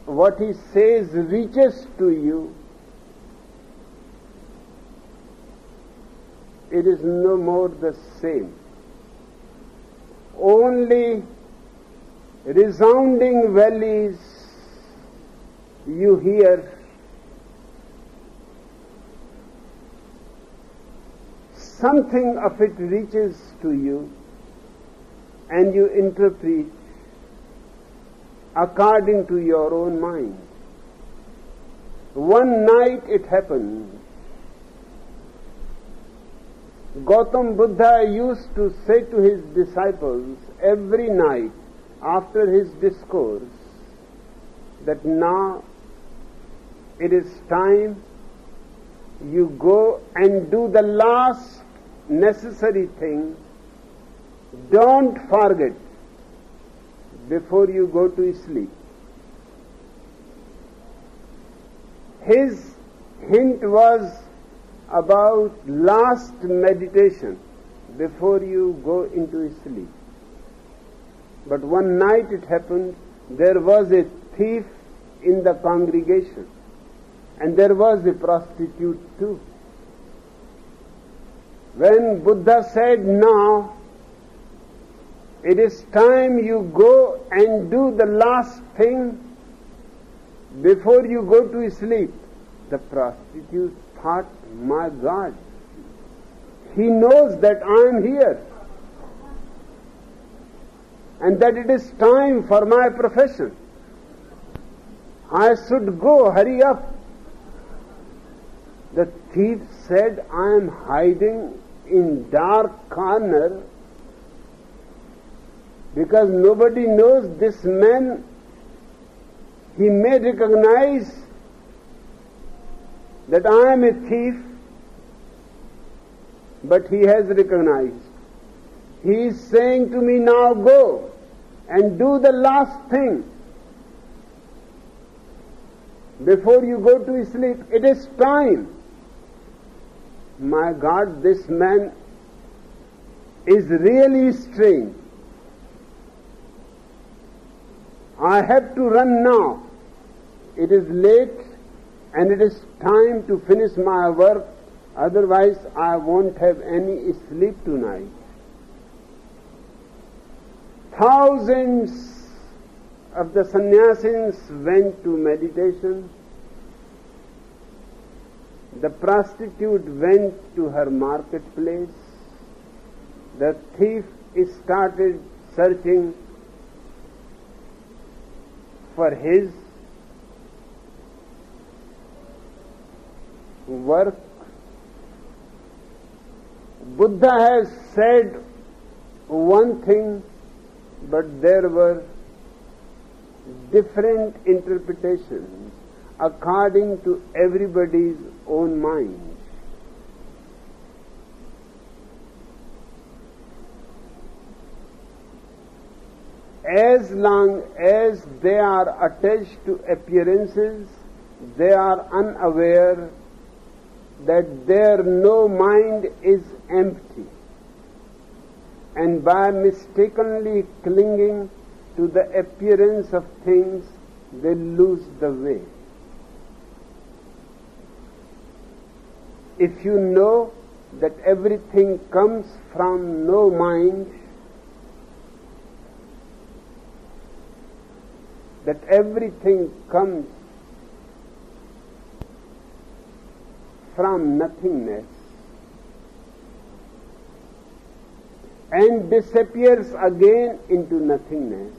what he says reaches to you, it is no more the same. Only resounding valleys you hear. Something of it reaches to you and you interpret according to your own mind. One night it happened. Gautam Buddha used to say to his disciples every night after his discourse that now it is time you go and do the last necessary thing. Don't forget before you go to sleep. His hint was about last meditation before you go into sleep. But one night it happened, there was a thief in the congregation, and there was a prostitute too. When Buddha said, now it is time you go and do the last thing before you go to sleep, the prostitute thought, my God, he knows that I am here and that it is time for my profession. I should go, hurry up. The thief said, I am hiding in dark corner because nobody knows this man. He may recognize that I am a thief, but he has recognized. He is saying to me, now go and do the last thing before you go to sleep. It is time. My God, this man is really strange. I have to run now. It is late and it is time to finish my work, otherwise I won't have any sleep tonight. Thousands of the sannyasis went to meditation. The prostitute went to her marketplace. The thief started searching for his work. Buddha has said one thing, but there were different interpretations according to everybody's own mind. As long as they are attached to appearances, they are unaware that their no mind is empty. and by mistakenly clinging to the appearance of things, they lose the way. If you know that everything comes from no mind, that everything comes from nothingness and disappears again into nothingness,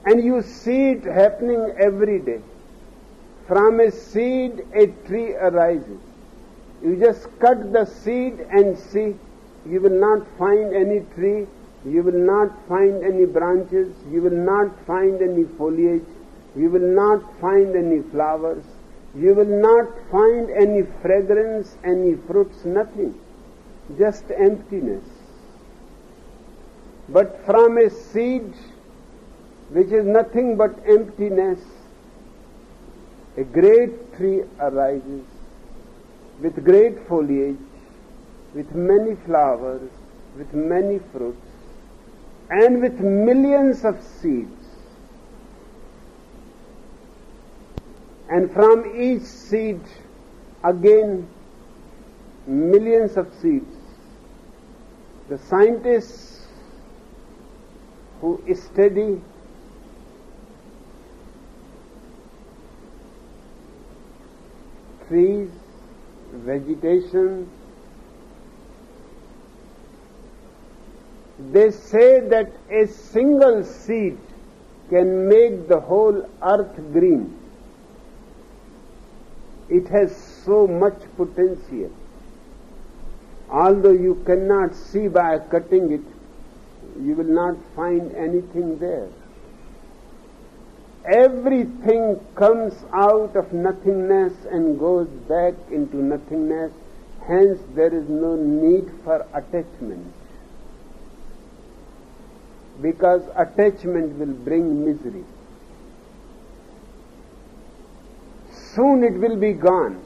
and you see it happening every day. From a seed, a tree arises. You just cut the seed and see, you will not find any tree, you will not find any branches, you will not find any foliage, you will not find any flowers, you will not find any fragrance, any fruits, nothing, just emptiness. But from a seed, which is nothing but emptiness, a great tree arises with great foliage, with many flowers, with many fruits, and with millions of seeds. And from each seed, again, millions of seeds. The scientists who study trees, vegetation, they say that a single seed can make the whole earth green. It has so much potential. Although you cannot see by cutting it, you will not find anything there. Everything comes out of nothingness and goes back into nothingness. Hence, there is no need for attachment, because attachment will bring misery. Soon it will be gone.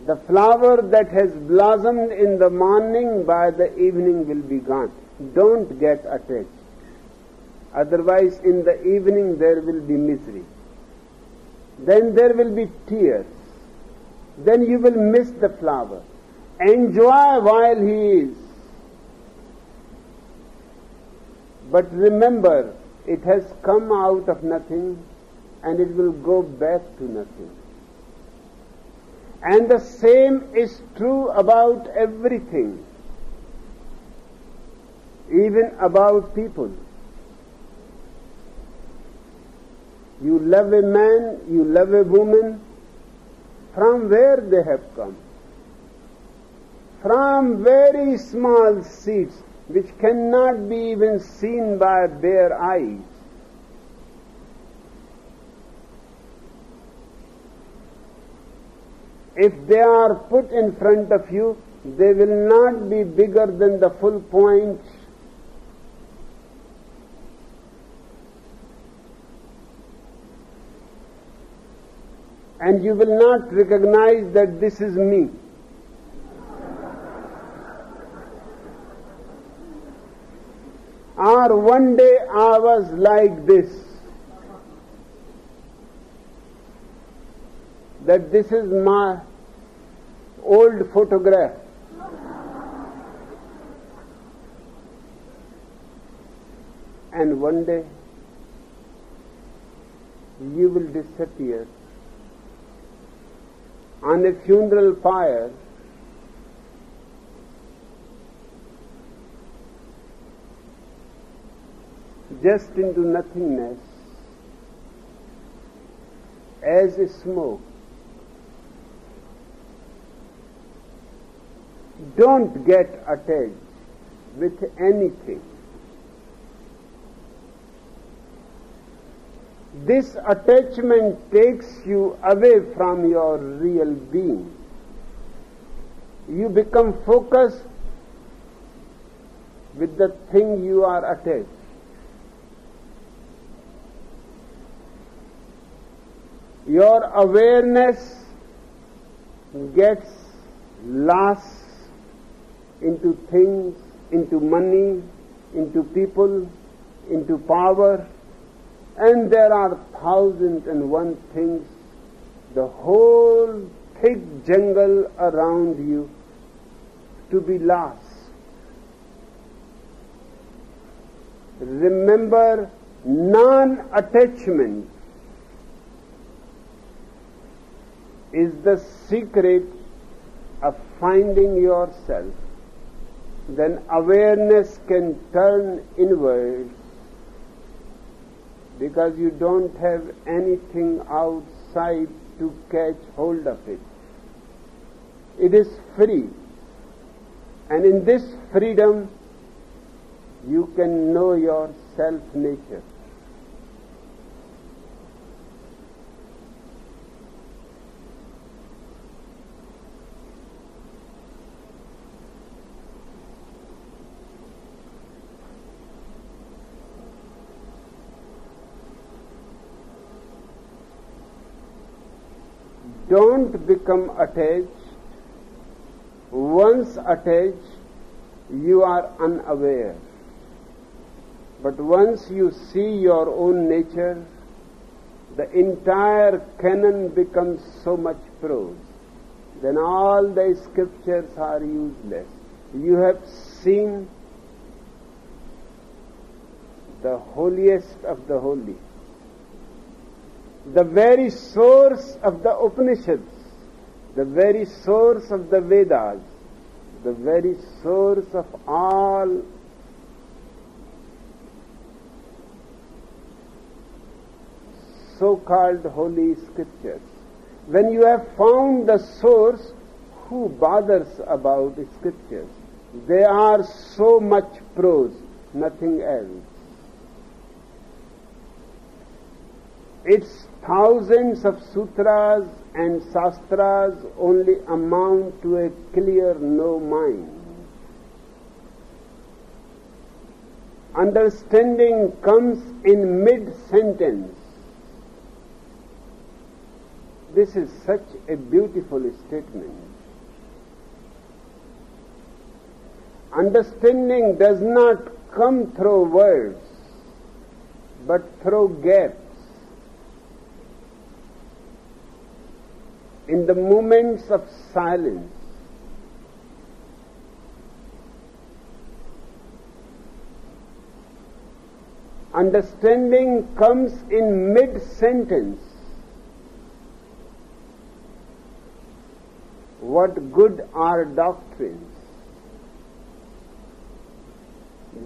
The flower that has blossomed in the morning, by the evening will be gone. Don't get attached. Otherwise, in the evening there will be misery. Then there will be tears. Then you will miss the flower. Enjoy while he is. But remember, it has come out of nothing and it will go back to nothing. And the same is true about everything, even about people. You love a man, you love a woman, from where they have come? From very small seeds, which cannot be even seen by bare eyes. If they are put in front of you, they will not be bigger than the full point. And you will not recognize that this is me. Or one day I was like this. That this is my old photograph. And one day you will disappear. On a funeral pyre, just into nothingness, as a smoke. Don't get attached with anything. This attachment takes you away from your real being. You become focused with the thing you are attached. Your awareness gets loss into things, into money, into people, into power, and there are 1,001 things, the whole thick jungle around you to be lost. Remember, non-attachment is the secret of finding yourself. Then awareness can turn inward because you don't have anything outside to catch hold of it. It is free, and in this freedom you can know your self-nature. Don't become attached. Once attached, you are unaware. But once you see your own nature, the entire canon becomes so much prose. Then all the scriptures are useless. You have seen the holiest of the holy, the very source of the Upanishads, the very source of the Vedas, the very source of all so-called holy scriptures. When you have found the source, who bothers about the scriptures? They are so much prose, nothing else. Its thousands of sutras and shastras only amount to a clear no mind. Understanding comes in mid-sentence. This is such a beautiful statement. Understanding does not come through words, but through gaps. In the moments of silence, understanding comes in mid-sentence. What good are doctrines?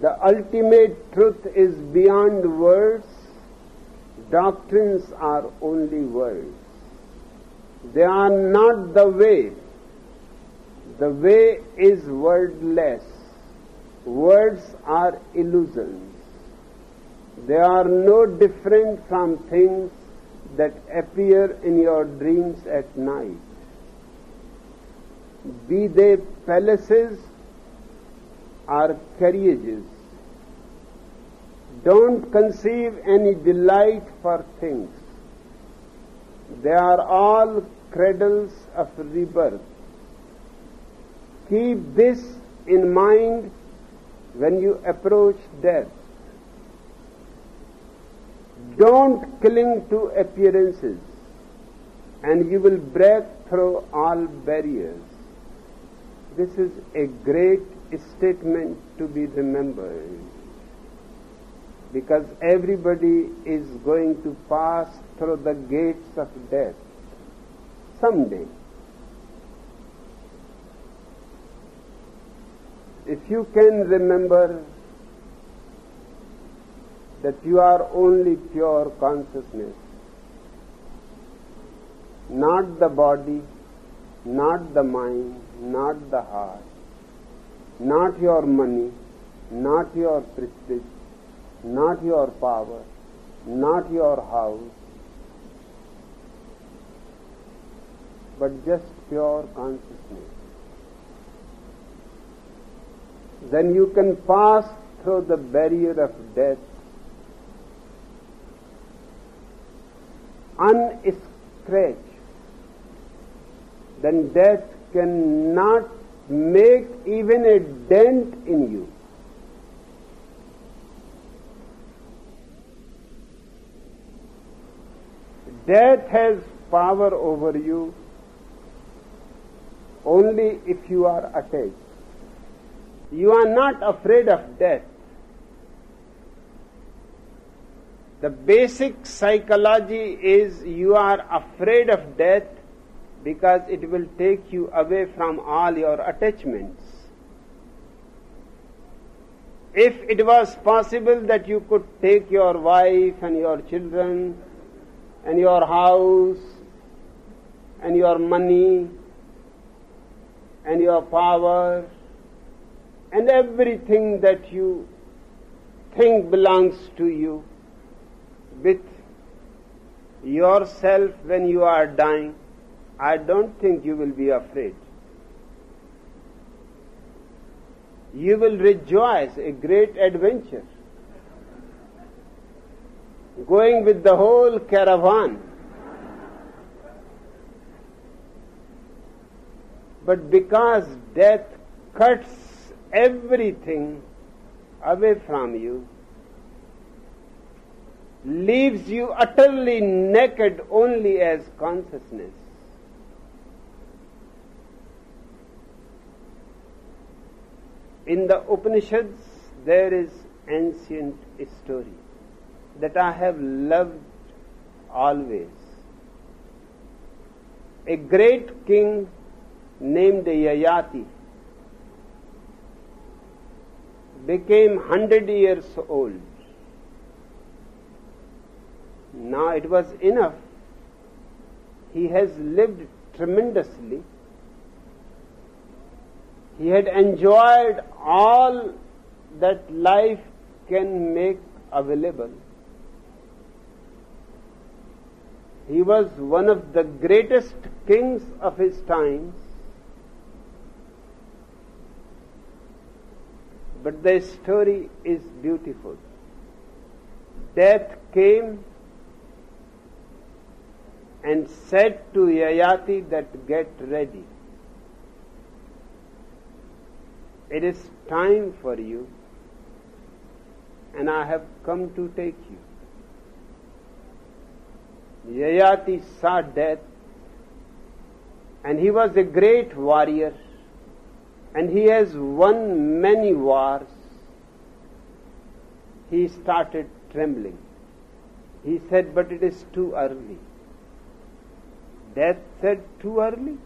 The ultimate truth is beyond words. Doctrines are only words. They are not the way. The way is wordless. Words are illusions. They are no different from things that appear in your dreams at night. Be they palaces or carriages. Don't conceive any delight for things. They are all cradles of rebirth. Keep this in mind when you approach death. Don't cling to appearances, and you will break through all barriers. This is a great statement to be remembered, because everybody is going to pass through the gates of death someday. If you can remember that you are only pure consciousness, not the body, not the mind, not the heart, not your money, not your prestige, not your power, not your house, but just pure consciousness, then you can pass through the barrier of death unscratched. Then death cannot make even a dent in you. Death has power over you only if you are attached. You are not afraid of death. The basic psychology is you are afraid of death because it will take you away from all your attachments. If it was possible that you could take your wife and your children and your house and your money and your power and everything that you think belongs to you with yourself when you are dying, I don't think you will be afraid. You will rejoice, a great adventure, going with the whole caravan. But because death cuts everything away from you, leaves you utterly naked only as consciousness, in the Upanishads there is ancient story that I have loved always. A great king named Yayati became 100 years old. Now it was enough. He has lived tremendously. He had enjoyed all that life can make available. He was one of the greatest kings of his times. But the story is beautiful. Death came and said to Yayati that get ready. It is time for you, and I have come to take you. Yayati saw death, and he was a great warrior, and he has won many wars. He started trembling. He said, but it is too early. Death said, too early?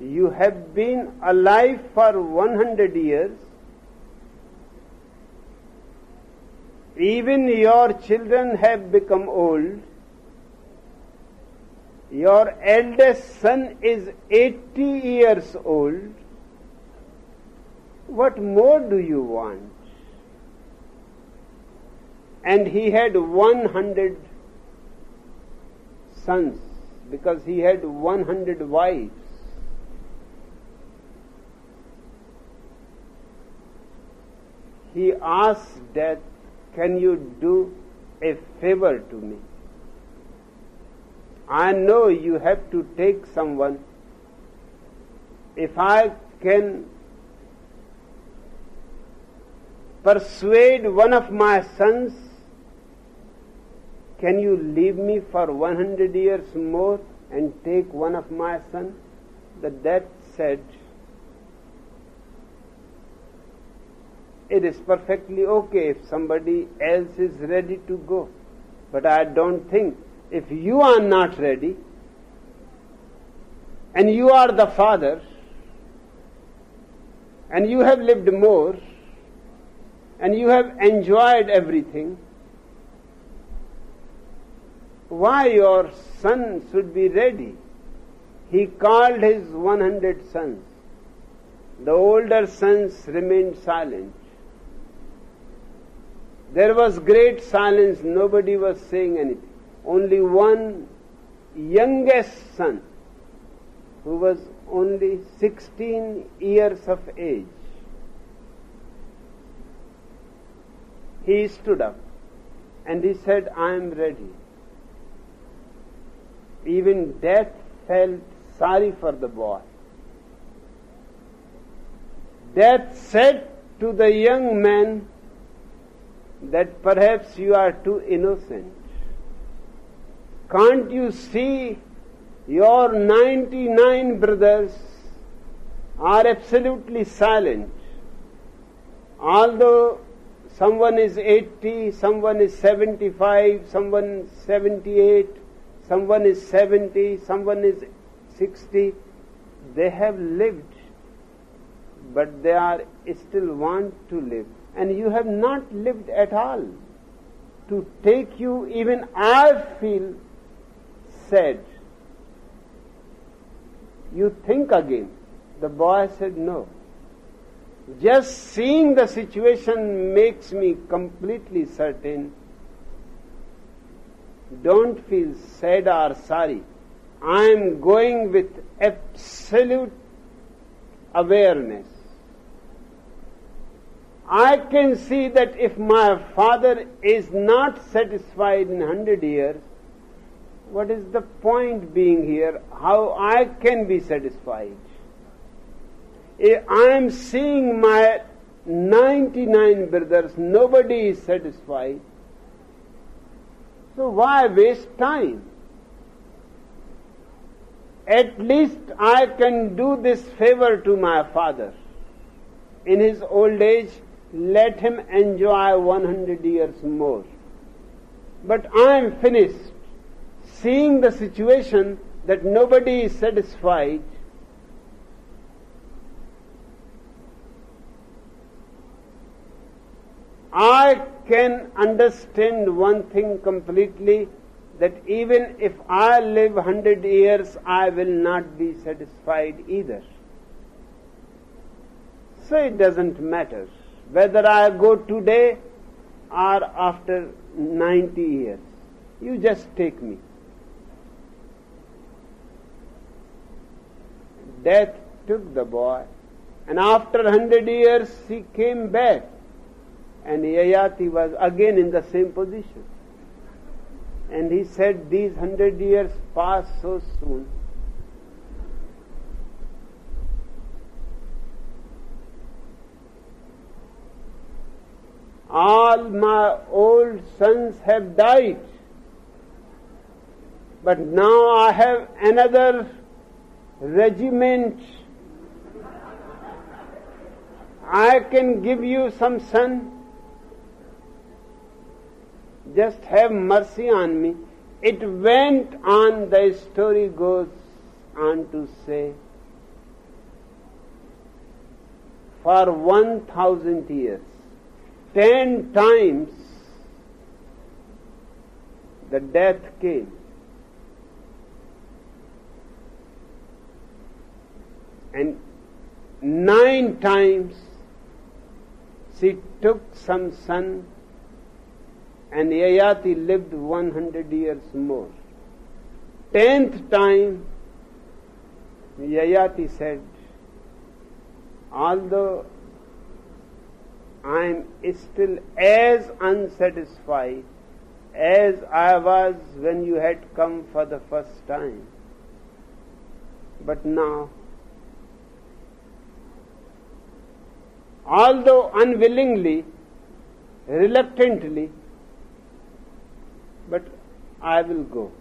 You have been alive for 100 years. Even your children have become old. Your eldest son is 80 years old. What more do you want? And he had 100 sons because he had 100 wives. He asked Death, can you do a favor to me? I know you have to take someone. If I can persuade one of my sons, can you leave me for 100 years more and take one of my sons? The Death said, it is perfectly okay if somebody else is ready to go. But I don't think, if you are not ready, and you are the father, and you have lived more, and you have enjoyed everything, why your son should be ready? He called his 100 sons. The older sons remained silent. There was great silence. Nobody was saying anything. Only one youngest son, who was only 16 years of age, he stood up and he said, I am ready. Even Death felt sorry for the boy. Death said to the young man that perhaps you are too innocent. Can't you see your 99 brothers are absolutely silent? Although someone is 80, someone is 75, someone 78, someone is 70, someone is 60, they have lived, but they are still want to live. And you have not lived at all. To take you, even I feel sad. You think again. The boy said, no. Just seeing the situation makes me completely certain. Don't feel sad or sorry. I am going with absolute awareness. I can see that if my father is not satisfied in 100 years, what is the point being here? How I can be satisfied? I am seeing my 99 brothers, nobody is satisfied. So why waste time? At least I can do this favor to my father. In his old age, let him enjoy 100 years more. But I am finished. Seeing the situation that nobody is satisfied, I can understand one thing completely, that even if I live 100 years, I will not be satisfied either. So it doesn't matter whether I go today or after 90 years. You just take me. Death took the boy, and after 100 years he came back, and Yayati was again in the same position. And he said, these 100 years pass so soon. All my old sons have died, but now I have another regiment. I can give you some son. Just have mercy on me. It went on, the story goes on to say, for 1,000 years, 10 times the death came. And 9 times she took some son, and Yayati lived 100 years more. 10th time, Yayati said, although I am still as unsatisfied as I was when you had come for the first time, but now, although unwillingly, reluctantly, but I will go.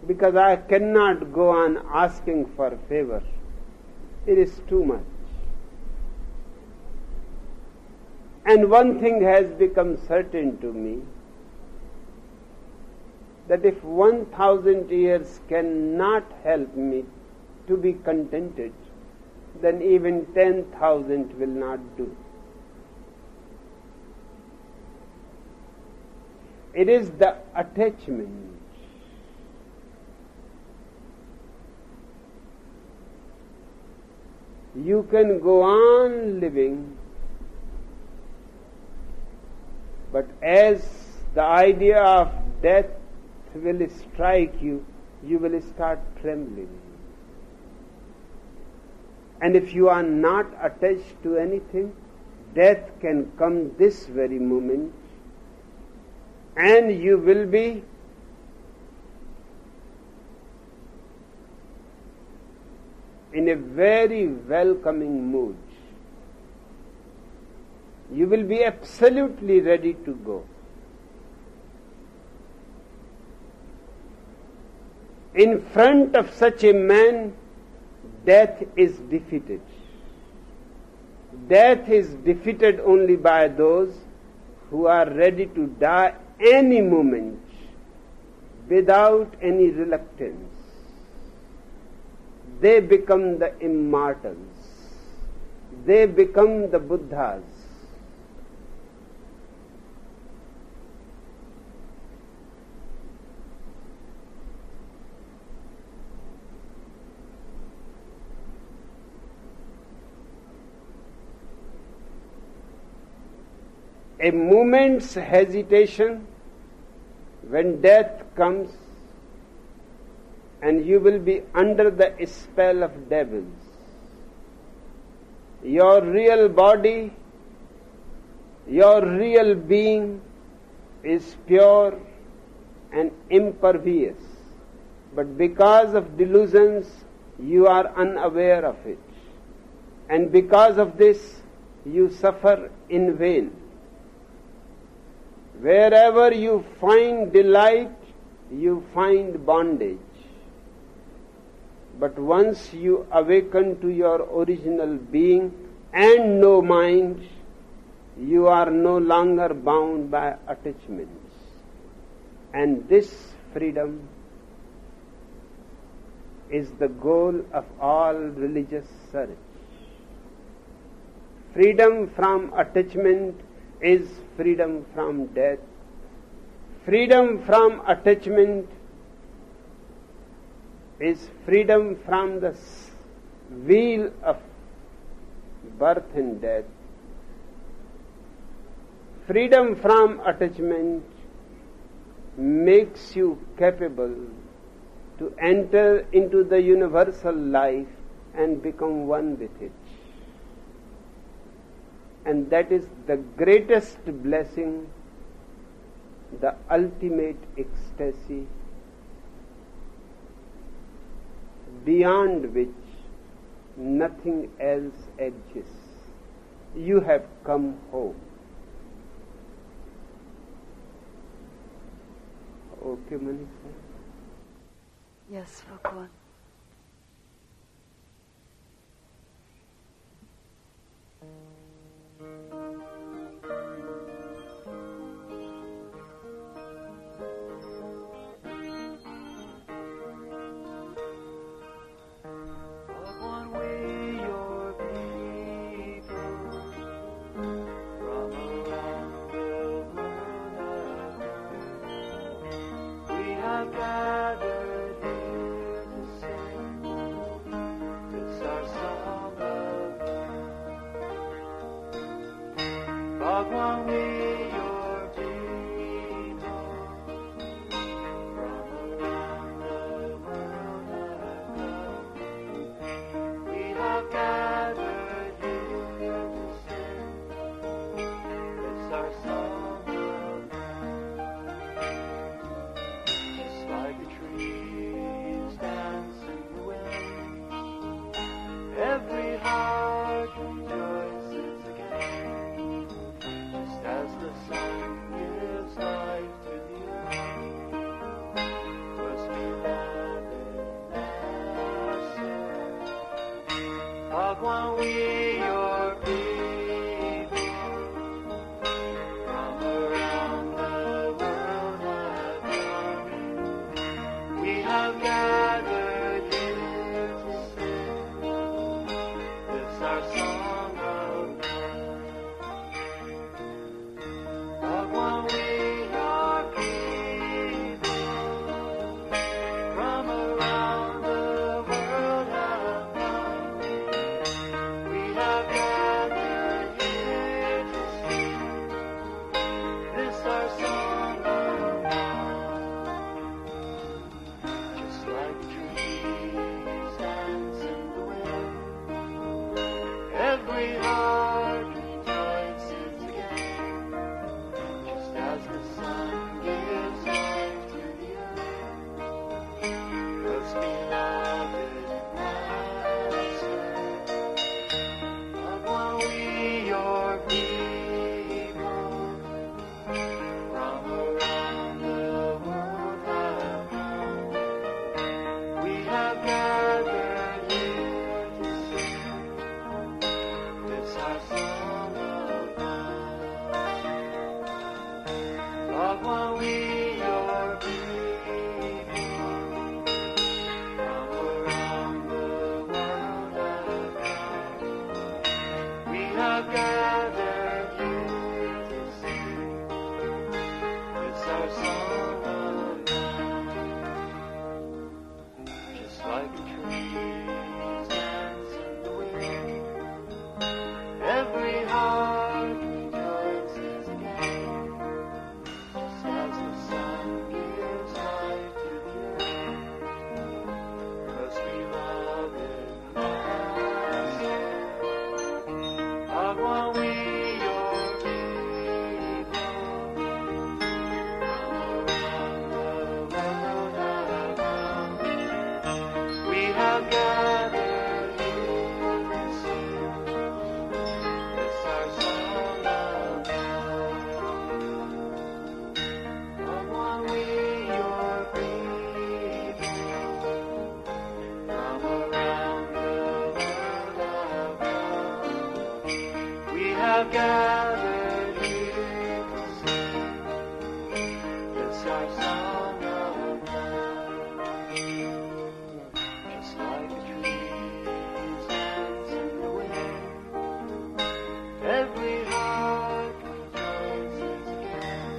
Because I cannot go on asking for favor. It is too much. And one thing has become certain to me, that if 1,000 years cannot help me to be contented, then even 10,000 will not do. It is the attachment. You can go on living, but as the idea of death will strike you, you will start trembling. And if you are not attached to anything, death can come this very moment, and you will be in a very welcoming mood. You will be absolutely ready to go. In front of such a man, death is defeated. Death is defeated only by those who are ready to die any moment without any reluctance. They become the immortals. They become the Buddhas. A moment's hesitation when death comes, and you will be under the spell of devils. Your real body, your real being is pure and impervious, but because of delusions you are unaware of it, and because of this you suffer in vain. Wherever you find delight, you find bondage. But once you awaken to your original being and know mind, you are no longer bound by attachments. And this freedom is the goal of all religious search. Freedom from attachment is freedom from death. Freedom from attachment is freedom from the wheel of birth and death. Freedom from attachment makes you capable to enter into the universal life and become one with it. And that is the greatest blessing, the ultimate ecstasy, beyond which nothing else exists. You have come home. Okay, Manisha? Yes, Bhagwan. Every heart rejoices again, just as the have gathered here to sing. It's our song of love. Just like a tree stands in the wind, every heart rejoices again. Just as the sun gives light to the earth, 'cause we love it. While we, your people, from around the world have come, we have gathered here to sing. It's our song of love. While we, your people, from around the world have come, we have gathered here to sing. It's our song of love. Just like a tree stands in the wind, every heart rejoices again.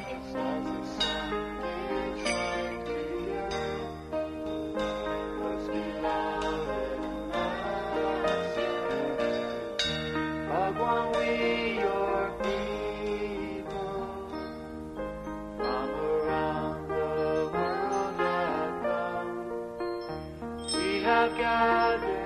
Just as the sun gives light to the earth, 'cause we love it. While we, your people, from around the world have come, we have gathered